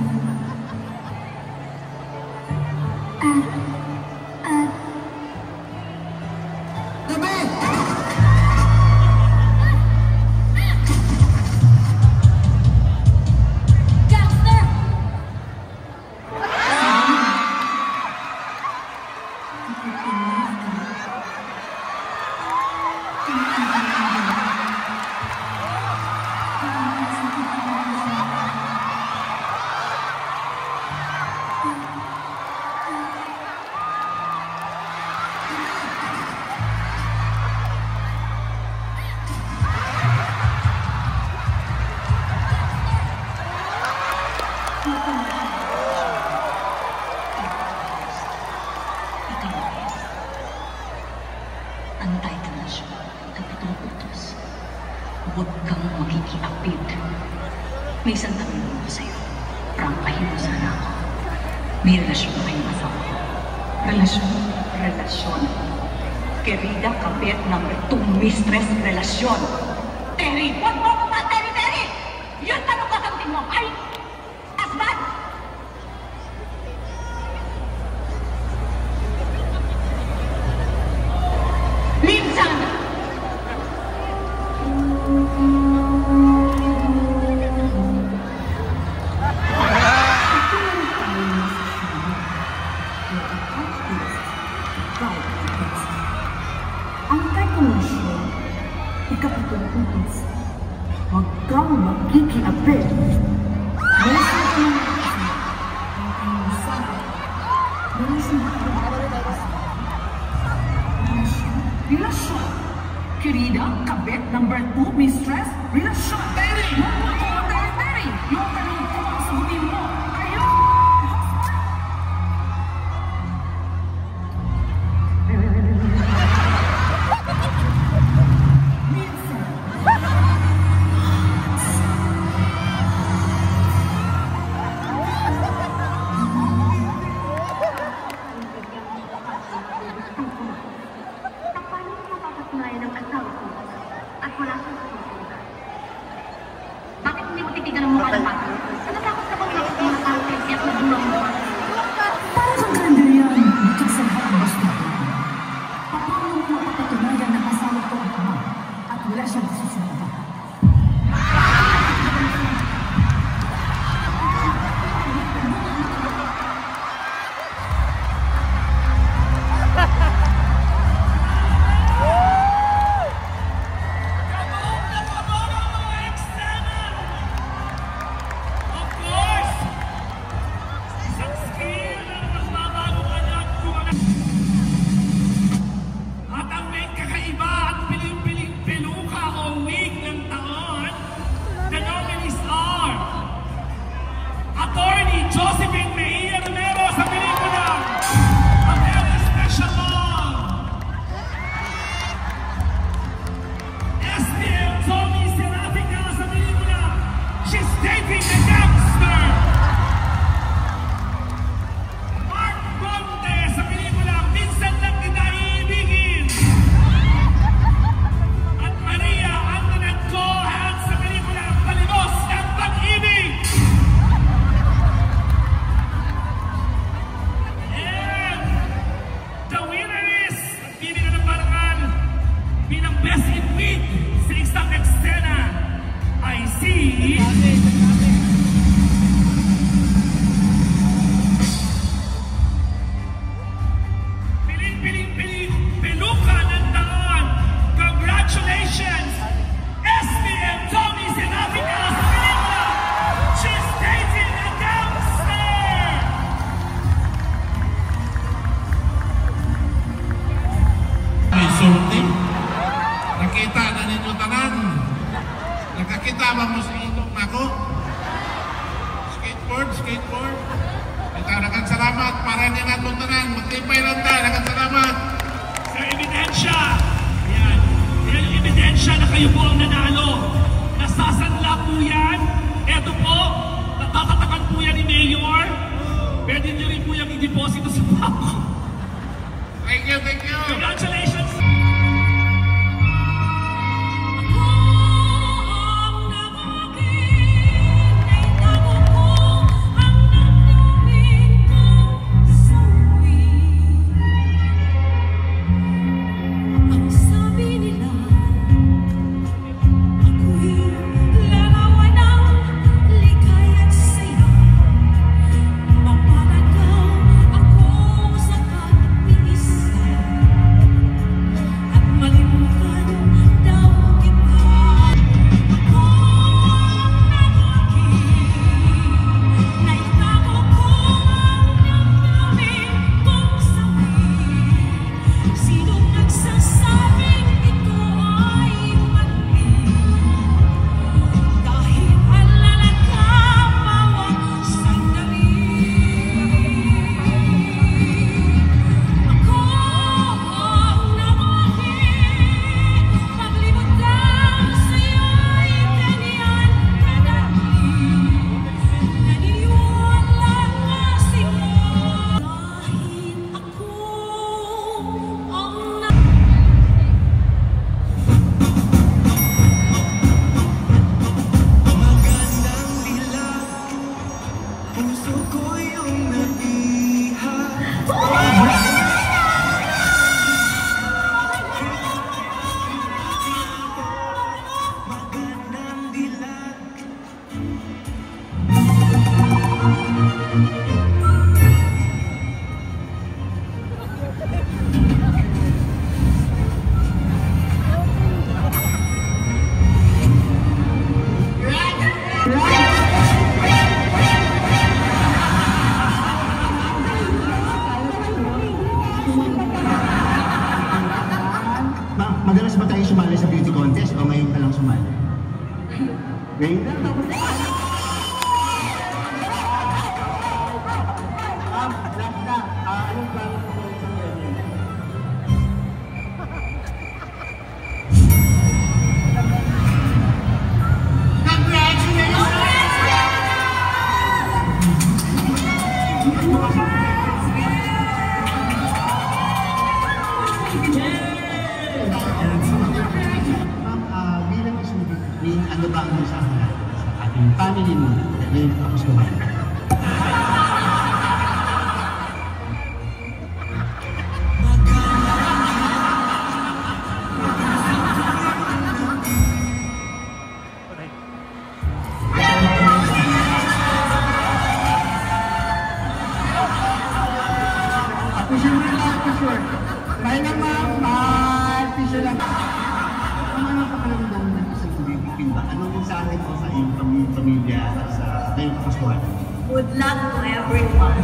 Antay-tanasyon, kapitong utos. Huwag kang makikiapid. May isang tanong ko sa'yo. Prangkahin mo sana ako. May relasyon na kayong asawa ko. Relasyon? Relasyon. Querida kabit number 2 mistress relasyon. Terry! Huwag mo akong Terry! Terry! Yun tanong kasagutin mo, ay! Asbad! Minsan! Huwag kang magkikiapit. Relasyon. Querida, kabit number 2, mistress, relasyon. Terry! Huwag mo ako, Terry! Yung tanong ko ang sagutin mo. Ayaw! Bakit hindi mo titigan ang mukha ng bata? Natatakot ka bang ilapit mo na tangkil at nagdulang mo? Parang kang kandariyan, bukod sa mga gusto. Paano mo mapatunayan na asawa ko ang ama at wala siyang susunod? Nakita na ninyo tanan. Nakakita ba mo sa ilong nako? Skateboard. Ikaw, salamat para niya na itong tanan. Magtipay lang tayo, salamat. Sa ebidensya, yan yung ebidensya na kayo po ang nanalo. Nasasanla po yan. Eto po, natatatakan po yan ni Mayor. Pwede nyo rin po yung i-deposito sa bangko. Thank you. Congratulations. Mapalagaw ako sa Madalas ba tayo sumali sa beauty contest o ngayon ka lang sumali? Ngayon lang, tapos last na, anong plano mo sa isang ganyan? Ano ba ang sa ating family mo ngayon tapos kumain? Bye na ma'am! Pisyo lang! Ano ang pakaramdaman ng isang pagiging ba? Anong mensahe mo sa iyong pamilya at sa ngayong Kapaskuhan? Good luck to everyone.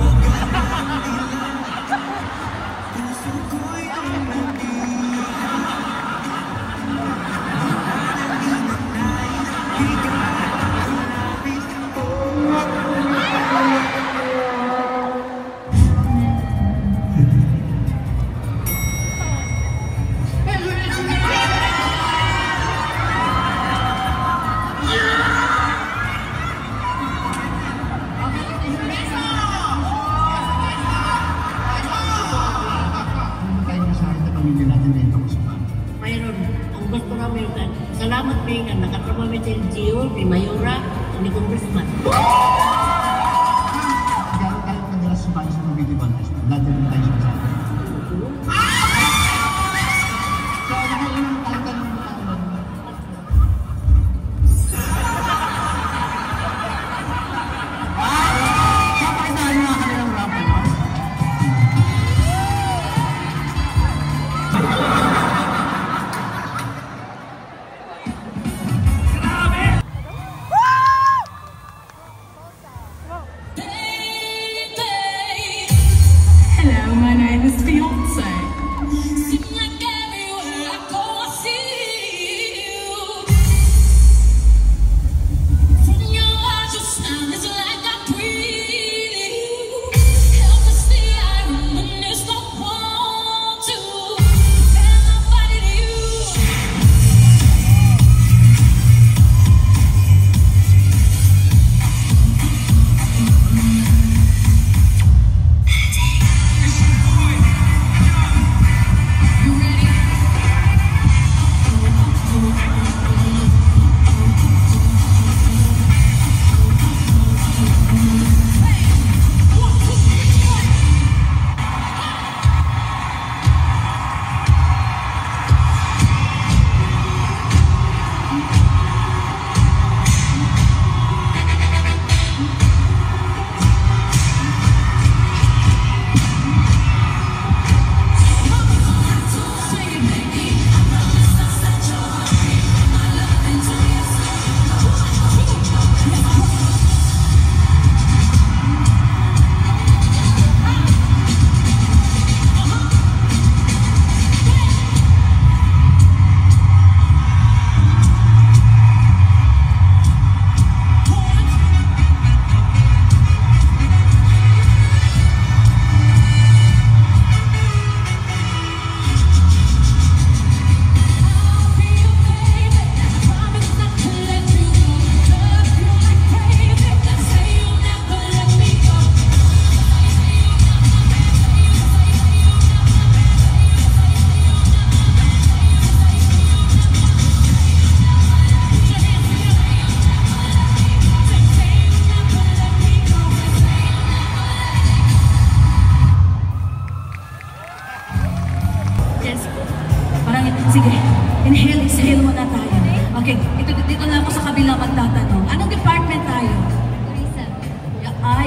Mayroon, ang gusto namin, salamat Megan, nakatrabaho namin si Gio, ni Mayora, ni Congressman. Gano'n tayo madalas sumali sa mga beauty contest? Lahat din tayo sumasali. So, nakailang tayo tayo ng mga kapagdaan mga kanilang rap, ano?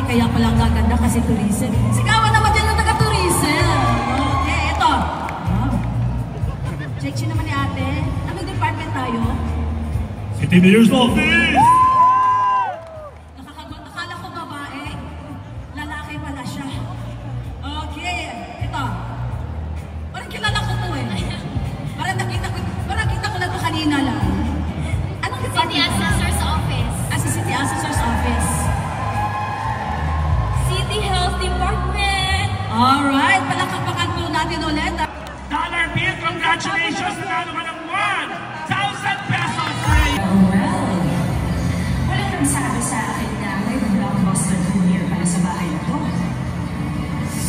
kaya pala ang gaganda kasi tourism. Sigawan naman dyan ng taga-tourism. Okay, ito. Check siya naman ni ate. Anong department tayo? City Mayor's Office! Akala ko babae. Lalaki pala siya. Okay, ito. Parang kilala ko to eh. Parang nakita ko na to kanina lang. Anong department? City Assessor's Office. Sa City Assessor's Office. City Health Department. Alright, palakpakan po natin ulit. Dollar Bill, congratulations! Nanalo ka ng 1,000 pesos! Well, wala nang sabi sa akin na may blockbuster premiere para sa bahay na to.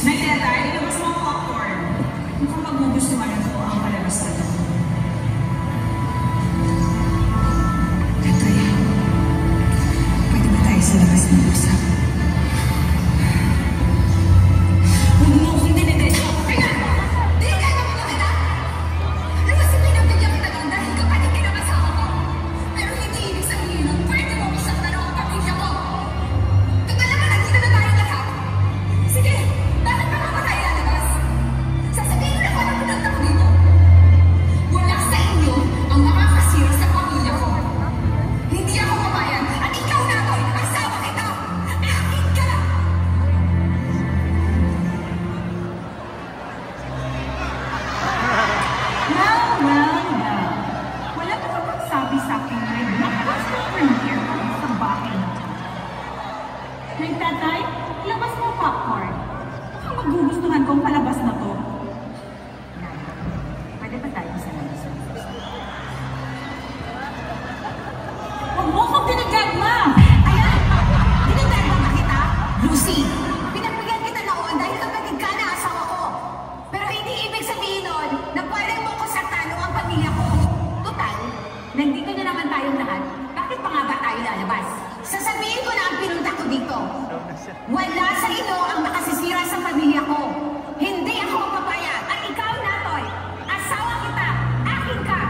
May tayo, ilabas mo ang popcorn. Mukhang magugustuhan na ko ang palabas na to. Katoy, pwede ba tayo sa labas ng usap? Huwag mo akong dinidesyo. Teka! Di ka na mga kita! Labas yung pinagbigyan kita doon dahil kapatid ka naman sa ako. Pero hindi ibig sabihin ng pwede mo isaktan ang pamilya ko. Total naman, nandito na tayo lahat. Sige, bakit pa naman tayo lalabas? Sasabihin ko na paano pinunta ko dito. Wala sa inyo ang makakasira sa pamilya ko. Hindi ako papayag at ikaw na ako, asawa kita. Akin ka! Well. Wala ka bang sabi sa akin na blockbuster premiere sa bahay na to? Nagtatay, ilabas mo ang popcorn. Mukhang magugustuhan kong palabas na to. Pwede ba tayo sa labas? Huwag mo akong tinagagma! Ayan! Tinagagma ba kita? Lucy, pinagbigyan kita noon dahil kapatid ka na asawa ko. Pero hindi ibig sabihin nun na pwede mo kusaktan ang pamilya ko. Total, nandito na naman tayong lahat. Bakit pa nga ba tayo lalabas? Sasabihin ko na ang pinunta ko dito. Wala sa inyo ang nakasisira sa pamilya ko. Hindi ako papayag. At ikaw, Natoy, asawa kita. Akin ka.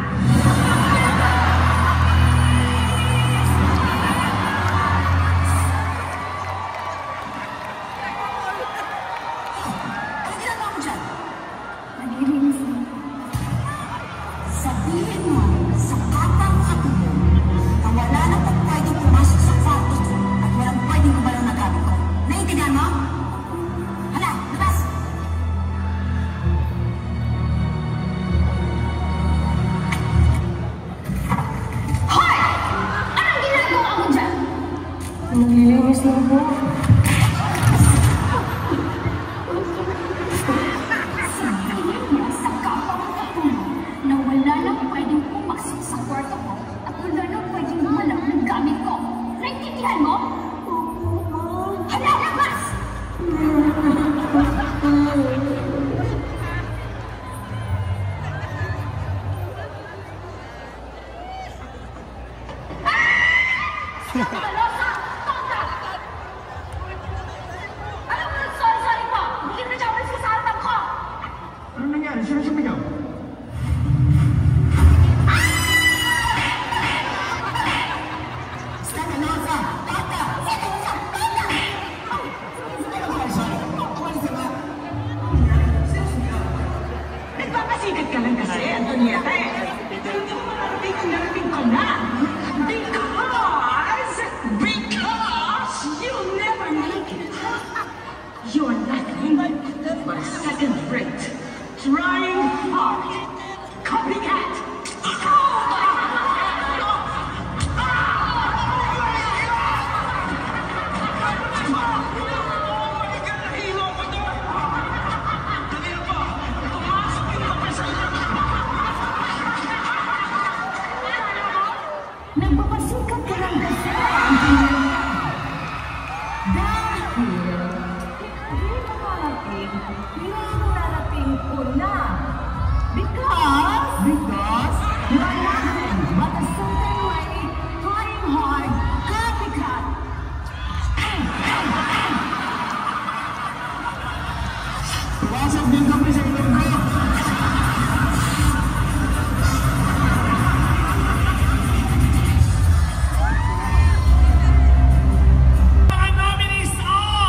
Ano ginagawa mo dyan? Naglilinis mo. Sabihin mo sa batang katulong na wala na pong pwedeng pumasok sa kwarto ko at walang pwedeng gumalaw na gamit ko. Naiintindihan mo? Hala, labas! Hoy! Anong ginagawa mo dyan? Naglilinis lang po. Sabihin mo sa kapwa mo katulong na wala na pwedeng pumasok sa kwarto ko at wala na pwedeng gumalaw ng gamit ko. Naintindihan mo? Hala, labas! Malosa! Tonta! Alam mo, sorry po! Hindi na siya ulit sa harapan ko! Ano nangyari? Sino sumigaw? Stefanosa! Tonta! Tonta! Tonta! Nagpapasikat ka lang kasi, Antonieta eh. Pero hindi mo mararating ang narating ko na. Because you'll never make it. You're nothing but a second-rate, trying hard, copycat. Nagpapasikat ka lang kasi. Dahil hindi mo narating yung narating ko na. Because you're nothing but a certain way, trying hard, copycat. Tuwasag din kami sa ilong ko. Mga nominees are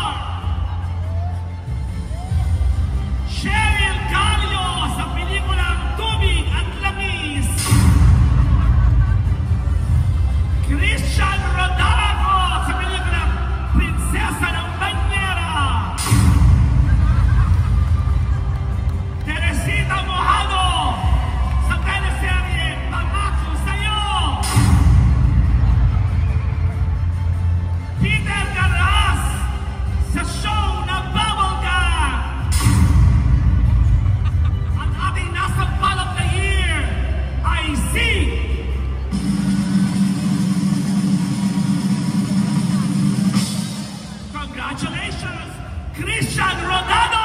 Christian Rodado,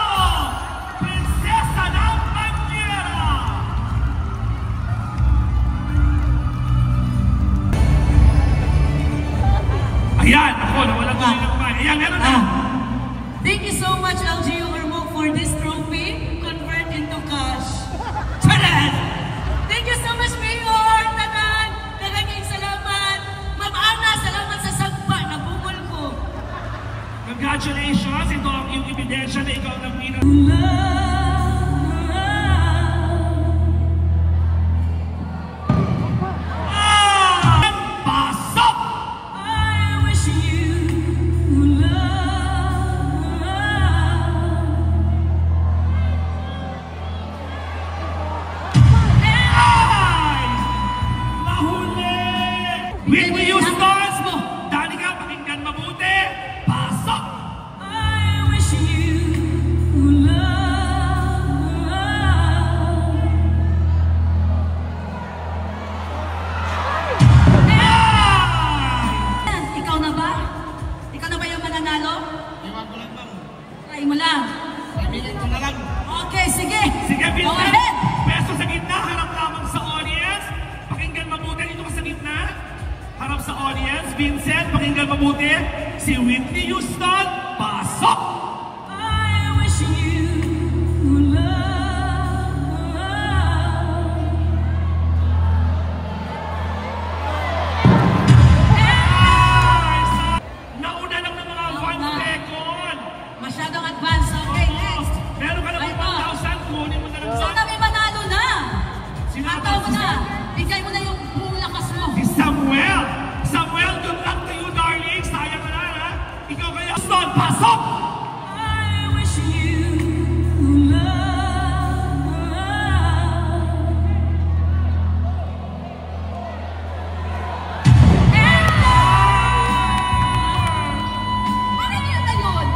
Prinsesa ng Bandiera. Ayan, ako, nawala ko ng mic. Ayan, meron na. Thank you so much, LGU Ormoc, for this trophy. Convert into cash. Tanan! Thank you so much, Mayor! Tanan! Talagang salamat! Ma'am Ana, salamat sa sagpa. Nabungol ko. Congratulations! Ito ang iyong ebidensya na ikaw ang winner. Pasok! I wish you love. Ay! Mahuli! Whitney Houston! Danica, pakinggan mabuti! Pasok! I wish you love. Ikaw na ba? Ikaw na ba yung mananalo? Iwan ko lang bang. Try mo lang. Piliin ko na lang. Okay, sige. Sige, Go Vincent! ahead. Peso sa gitna, harap lamang sa audience. Pakinggan mabuti dito ka sa gitna. Harap sa audience. Vincent, pakinggan mabuti. Si Whitney Houston, pasok! I wish you love. Nauna lang ng mga 1 second. Masyadong advance. Okay, next. Meron ka na Right 1,000. Kunin mo na lang Sana may manalo na. Sinabi Ataw mo si- na. Bigay mo na yung buong lakas mo. Si Samuel. Samuel, good luck to you, darling. Sayang ka na, ha? Ikaw kaya. Houston, pasok! I wish you love. Ano yun na yun?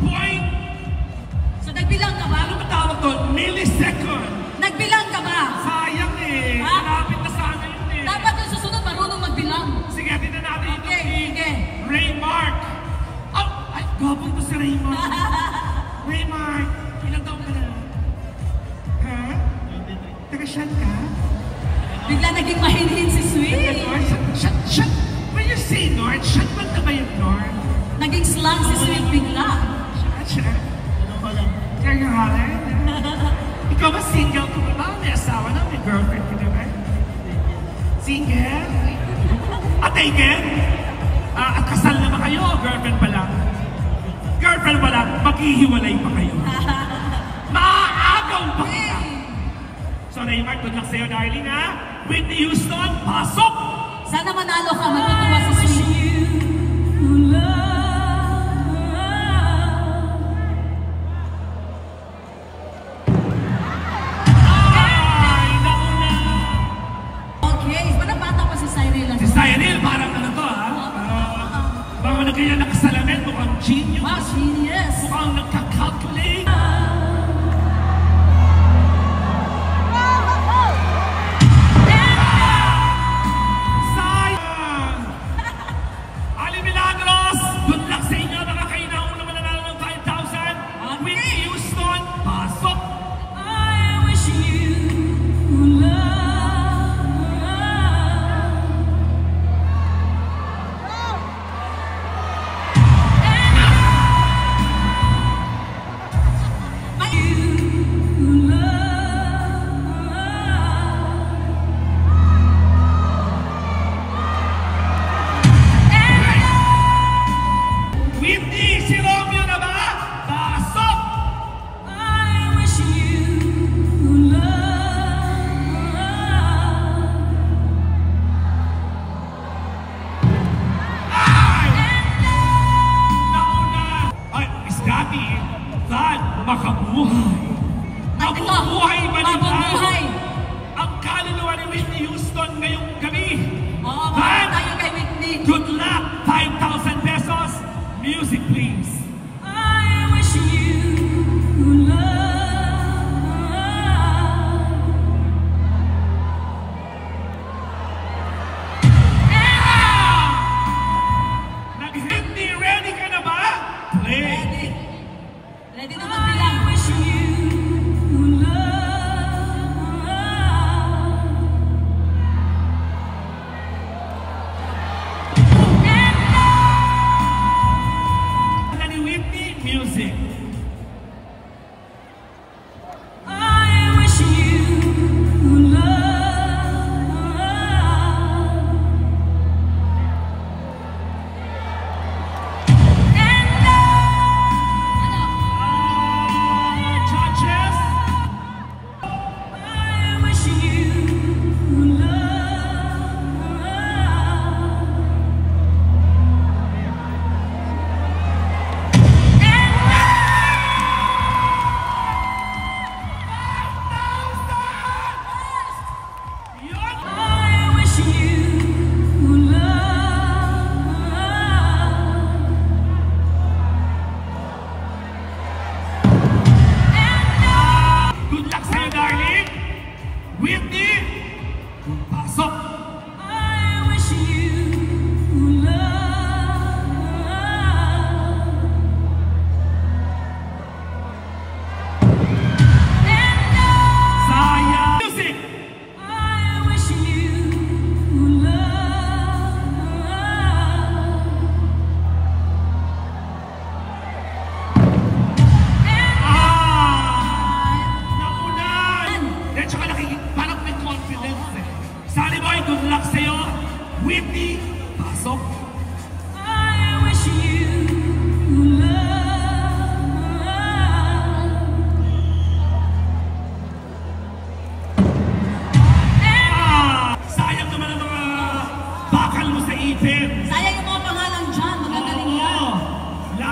Point. So nagbilang ka ba? Ano ba tawag doon? Millisecond. Nagbilang ka ba? Sayang eh. Ha? Malapit na sana yun eh. Dapat yung susunod marunong magbilang. Sige, tingnan natin ito Okay, si sige. Raymark. Oh, ay, gabang to si Raymark. Raymark, ilang taon ka na? Ha? Taga-shan ka? Bigla naging mahinhin si Sweet. Shut. When you say North, shut man na ba yung North? Naging slang si Sweet bigla. Shut. Kaya nga rin. Ikaw ba single ka ba? May asawa na? May girlfriend ka na ba? Single? At again? At kasal na ba kayo? Girlfriend pa lang? Girlfriend pa lang? Maghihiwalay pa kayo? Maaagaw pa kita? So Raymark, good luck sa'yo, darling, ha? Whitney Houston, pasok! Sana manalo ka, matutuwa si Sweet. Ay, nauna! Okay, parang bata pa si Cyril. Si Cyril, parang ano to, ha? Baka na kaya nakasalamin, mukhang genius. Wow, genius. Mukhang nagka-calculate. Sayang! Ali Milagros, good luck sa inyo. Baka kayo na una mananalo ng 5,000. Whitney Houston, pasok! I wish you love. Whitney, si Romeo na ba? Pasok! I wish you love. Ay! Nauna! Ay, Miss Gabby, God, makabuhay! Mabubuhay ba ni Mabubuhay. ang kaluluwa ni Whitney Houston ngayong gabi? Oo, God, mabuhay tayo kay Whitney. good luck! 5,000 pesos! Music, please! I wish you love. Nag-Whitney, ready ka na ba? Play!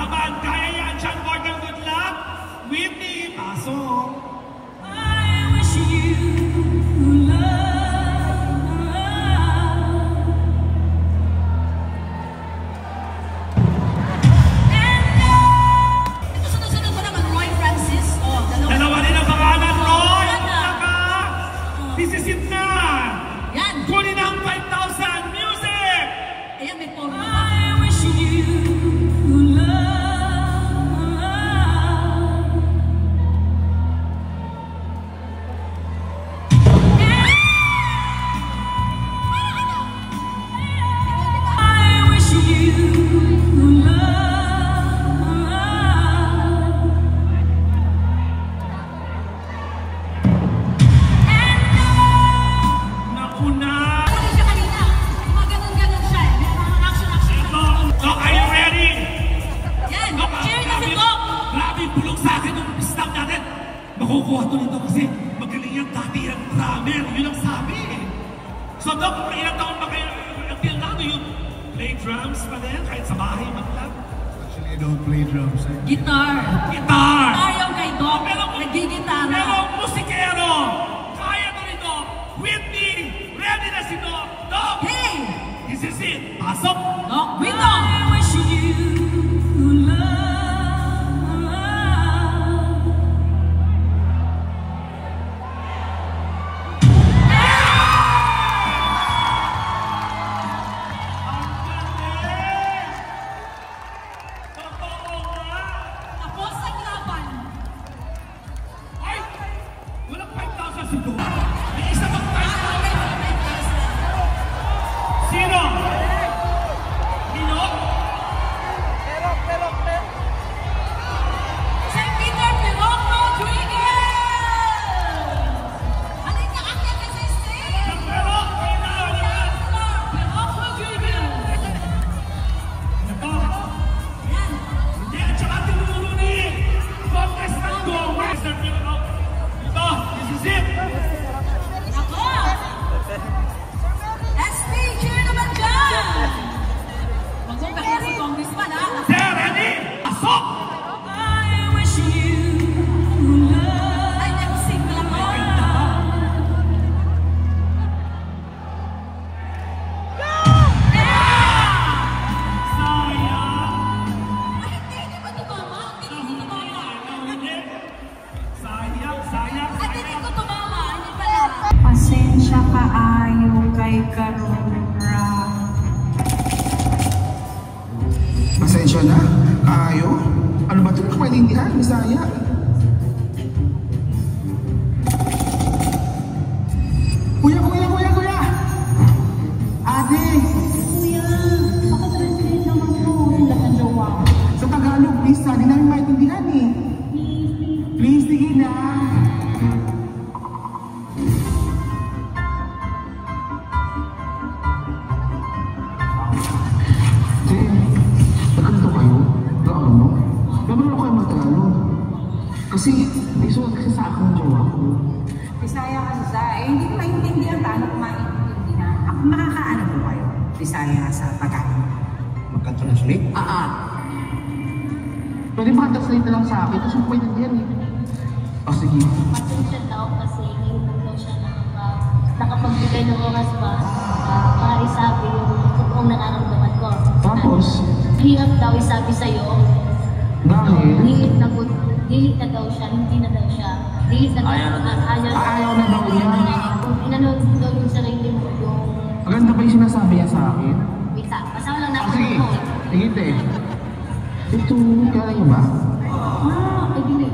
Laban, kaya yan, John Morgan, good luck. Whitney, pasok. I wish you love. Ito sunod-sunod mo naman, Roy Francis. Oh, Dalawa din ang pangalan, Roy. This is it na. Yan. Kunin ang 5,000. Music. Ayan, may forma. I wish you love. I wish you love. Nauna. Ano siya kanina? Mga ganun-ganun siya. May mga action-action. Doc, are you ready? Yan. Doc, Cheer na si Doc. grabe yung bulong sa akin ng staff natin. Makukuha to nito kasi magaling yan dati yung drummer. Yun ang sabi eh. So Doc, ilang taon ba kayo until now? Do you play drums pa din? Kahit sa bahay mag-club? Actually, I don't play drums. Guitar. Guitar! Guitar yung kay Doc. Nagigitara. Pero musikero! Kaya to nito! Whitney! Ready na si Doc! Doc! Hey! This is it! Pasok! Doc, Vito! I wish you love. Totoo nga! Tapos ang laban. Ay! Walang 5,000 si Doc! May isa bang 5,000? Sino? Nino? St. Peter Pirog Rodriguez! Halika akyat ka sa stage! Pirog! Pirog Rodriguez! Ito! Yan. Hindi! At saka tinulong ni Congressman Go! Mr. Pirog! Ito! This is it! Ako! SP, cheer naman dyan! Huwag mong kaya si Congressman, ha? Sir, ready? Pasok! I wish you love. Ay, nag-sing na lang ako. Sayang! Ay, hindi ba tumama? Hindi tumama. Sayang! At hindi ko tumama, hindi pala. Pasensya kaayo kay Karora. Pasensya na? Kaayo? Ano ba ito? Nakapanindihan? Bisaya? Kuya! Ate! Kuya, pakatranslate naman po. Wala kang jowa. Sa Tagalog, please. Hindi namin maintindihan eh. Please, sige na. Nagkanto kayo? Gaano? Gano'n ako kayo mag-Tagalog? Kasi, may sulat kasi sa akin ng jowa ko. Bisaya kasi sa, hindi ko maintindihan. Paano ko maintindihan? Ako makakaano po kayo? Bisaya sa Tagalog. Magka-translate? Pwede makatranslate na lang sa akin kasi hindi ko maintindihan eh. O sige. Pasensya daw kasi ngayon daw siya nakapagbigay ng oras ba para isabi yung totoong nararamdaman ko. Tapos? Hirap daw isabi sa'yo. Dahil? Hilit na daw siya, hindi na daw siya. Hilit na daw Ayaw na daw niya. Kung inanood daw yung sarili mo yung... Maganda ba yung sinasabi niya sa akin? Wait lang, pasama lang natin Sige. mo. Sige, te. Ito, kaya niyo ba? Ay, hindi.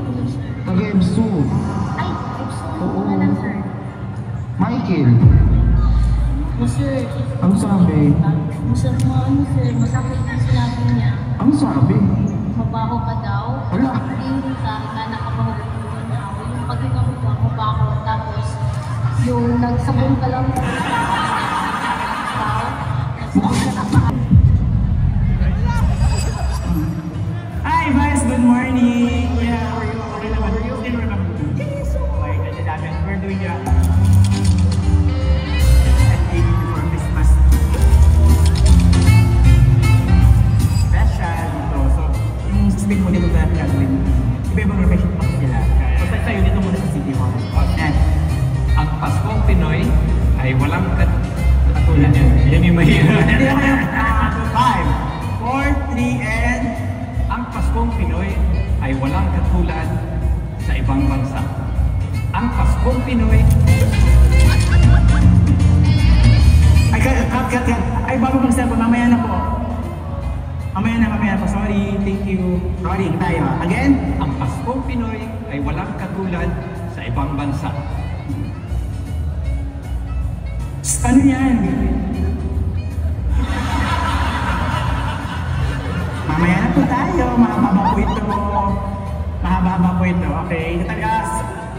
Taga-EBSU. Ay, Oo. ano lang, sir? Michael. No, sir. Ano sabi? Masakit yung sinabi niya. Ano sabi? Mabaho ka daw. Wala. Hindi ka nakabaho yung ako. Yung pagkakabot mo, mabaho. Tapos, yung nagsabon ka lang. Hi, guys! Good morning! Yeah, how are you? Okay naman. Do you still remember me? Yes! Okay, kasi dami. We're doing an 80 before Christmas special dito. So, yung isipin mo dito lahat gagawin mo. Iba-ibang reflection pa sila. So sa'yo dito muna sa City Hall. Yan. Ang Paskong Pinoy ay walang katulad yan. Yan yung mahirap. Hindi ako yung 5, 4, 3, and... Ang Paskong Pinoy ay walang katulad sa ibang bansa. Ang Paskong Pinoy... Ay, cut. Ay, bago mag-start po, mamaya na po. Mamaya po. Sorry, thank you. Sorry, tayo. Again? Ang Paskong Pinoy ay walang katulad sa ibang bansa. Ano yan? Mamaya na po tayo. Mahaba po ito. Okay.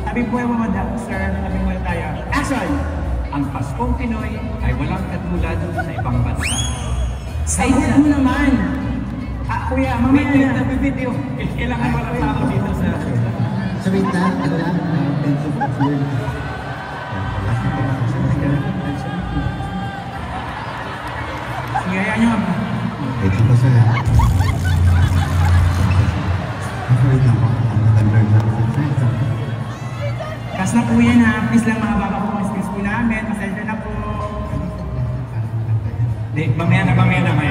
Tabi po yung mga sir. Tabi po tayo. Action! Ang Paskong Pinoy ay walang katulad sa ibang bansa. Ay, mo naman. Kuya, mamaya na. Video. Kailangan wala tao dito sa... Wait lang. Pencil of word. Sige, ayan nyo. Wait lang po sir. Wait lang po. Kas na po yan ha. Please lang mga baba po mga skills po namin. Pasensya na po. Mamaya na.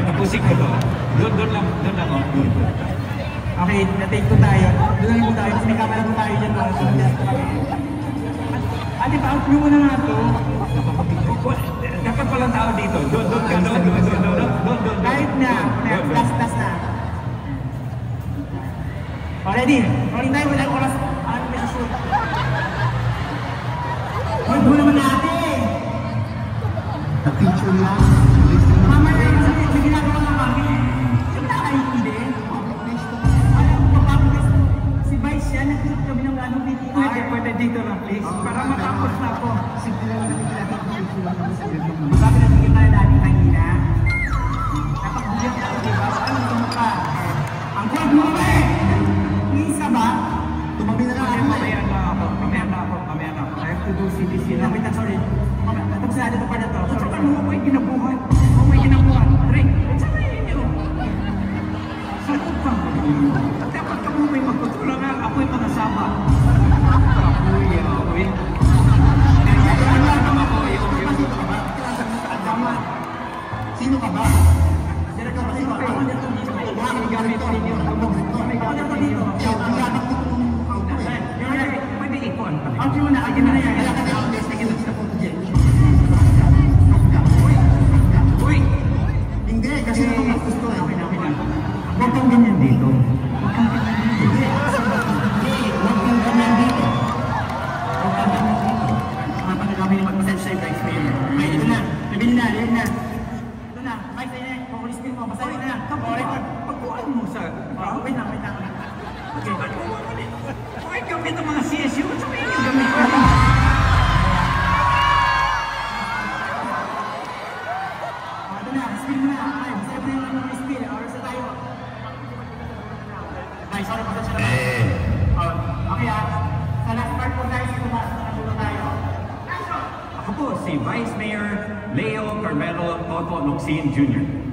Tapusin ko to. Doon lang ako. Okay, na-take ko tayo. Doon lang po tayo. Kasi may camera po tayo dyan. Ate, pa-out nyo muna nga to. Dapat palang tao dito. Doon. Kahit na. Last na. Ready? Rolling tayo. Walang oras. Ano may sushoot? Huwag mo naman natin. Na-feature lang. Mamaya na sabi, may ginagawa na kami. Yung nakaintindi. Si Vice yan, nagkisap kami ng anong DTR. Pwede dito lang, please. Para matapos na ako. Sabi na tingin tayo dati kanina. Napakbigyan ka, diba? Ano ito mo ka? Ang kuwag mo kami! Please ka ba? Tumabi na lang ako. Mamaya na ako. I have to do CDC na. Wait, sorry. Tapos na dito pa na to. Saan mo ako yung ginabuhat? Rick, saan yun yun? Saan ka? Dapat ka mo may magpatulangan. Ako'y mangasama. Ako'y. Sino ka ba? Pwede ikon. Okay mo na yan. Uy! Hindi, kasi mas gusto eh. Huwag kang ganyan dito. Kapag kami mag-message sa'yo, guys, may ito na. Nabili na. Ito na. Mike, sa'yo na. Kukulis din mo. Basahin na. Pagkuhan mo sa... Wait lang. Okay. Okay, gamit ang mga CSU. Saan mo yung gamit? Ito na. Spill mo na. Basahin mo na yung spill. Oras na tayo. Ay, sorry. Pasensya na. Okay, sa last part po tayo, si Tomas. Nakagulo tayo. Ako po si Vice Mayor Leo Carmelo Toto Locsin Jr.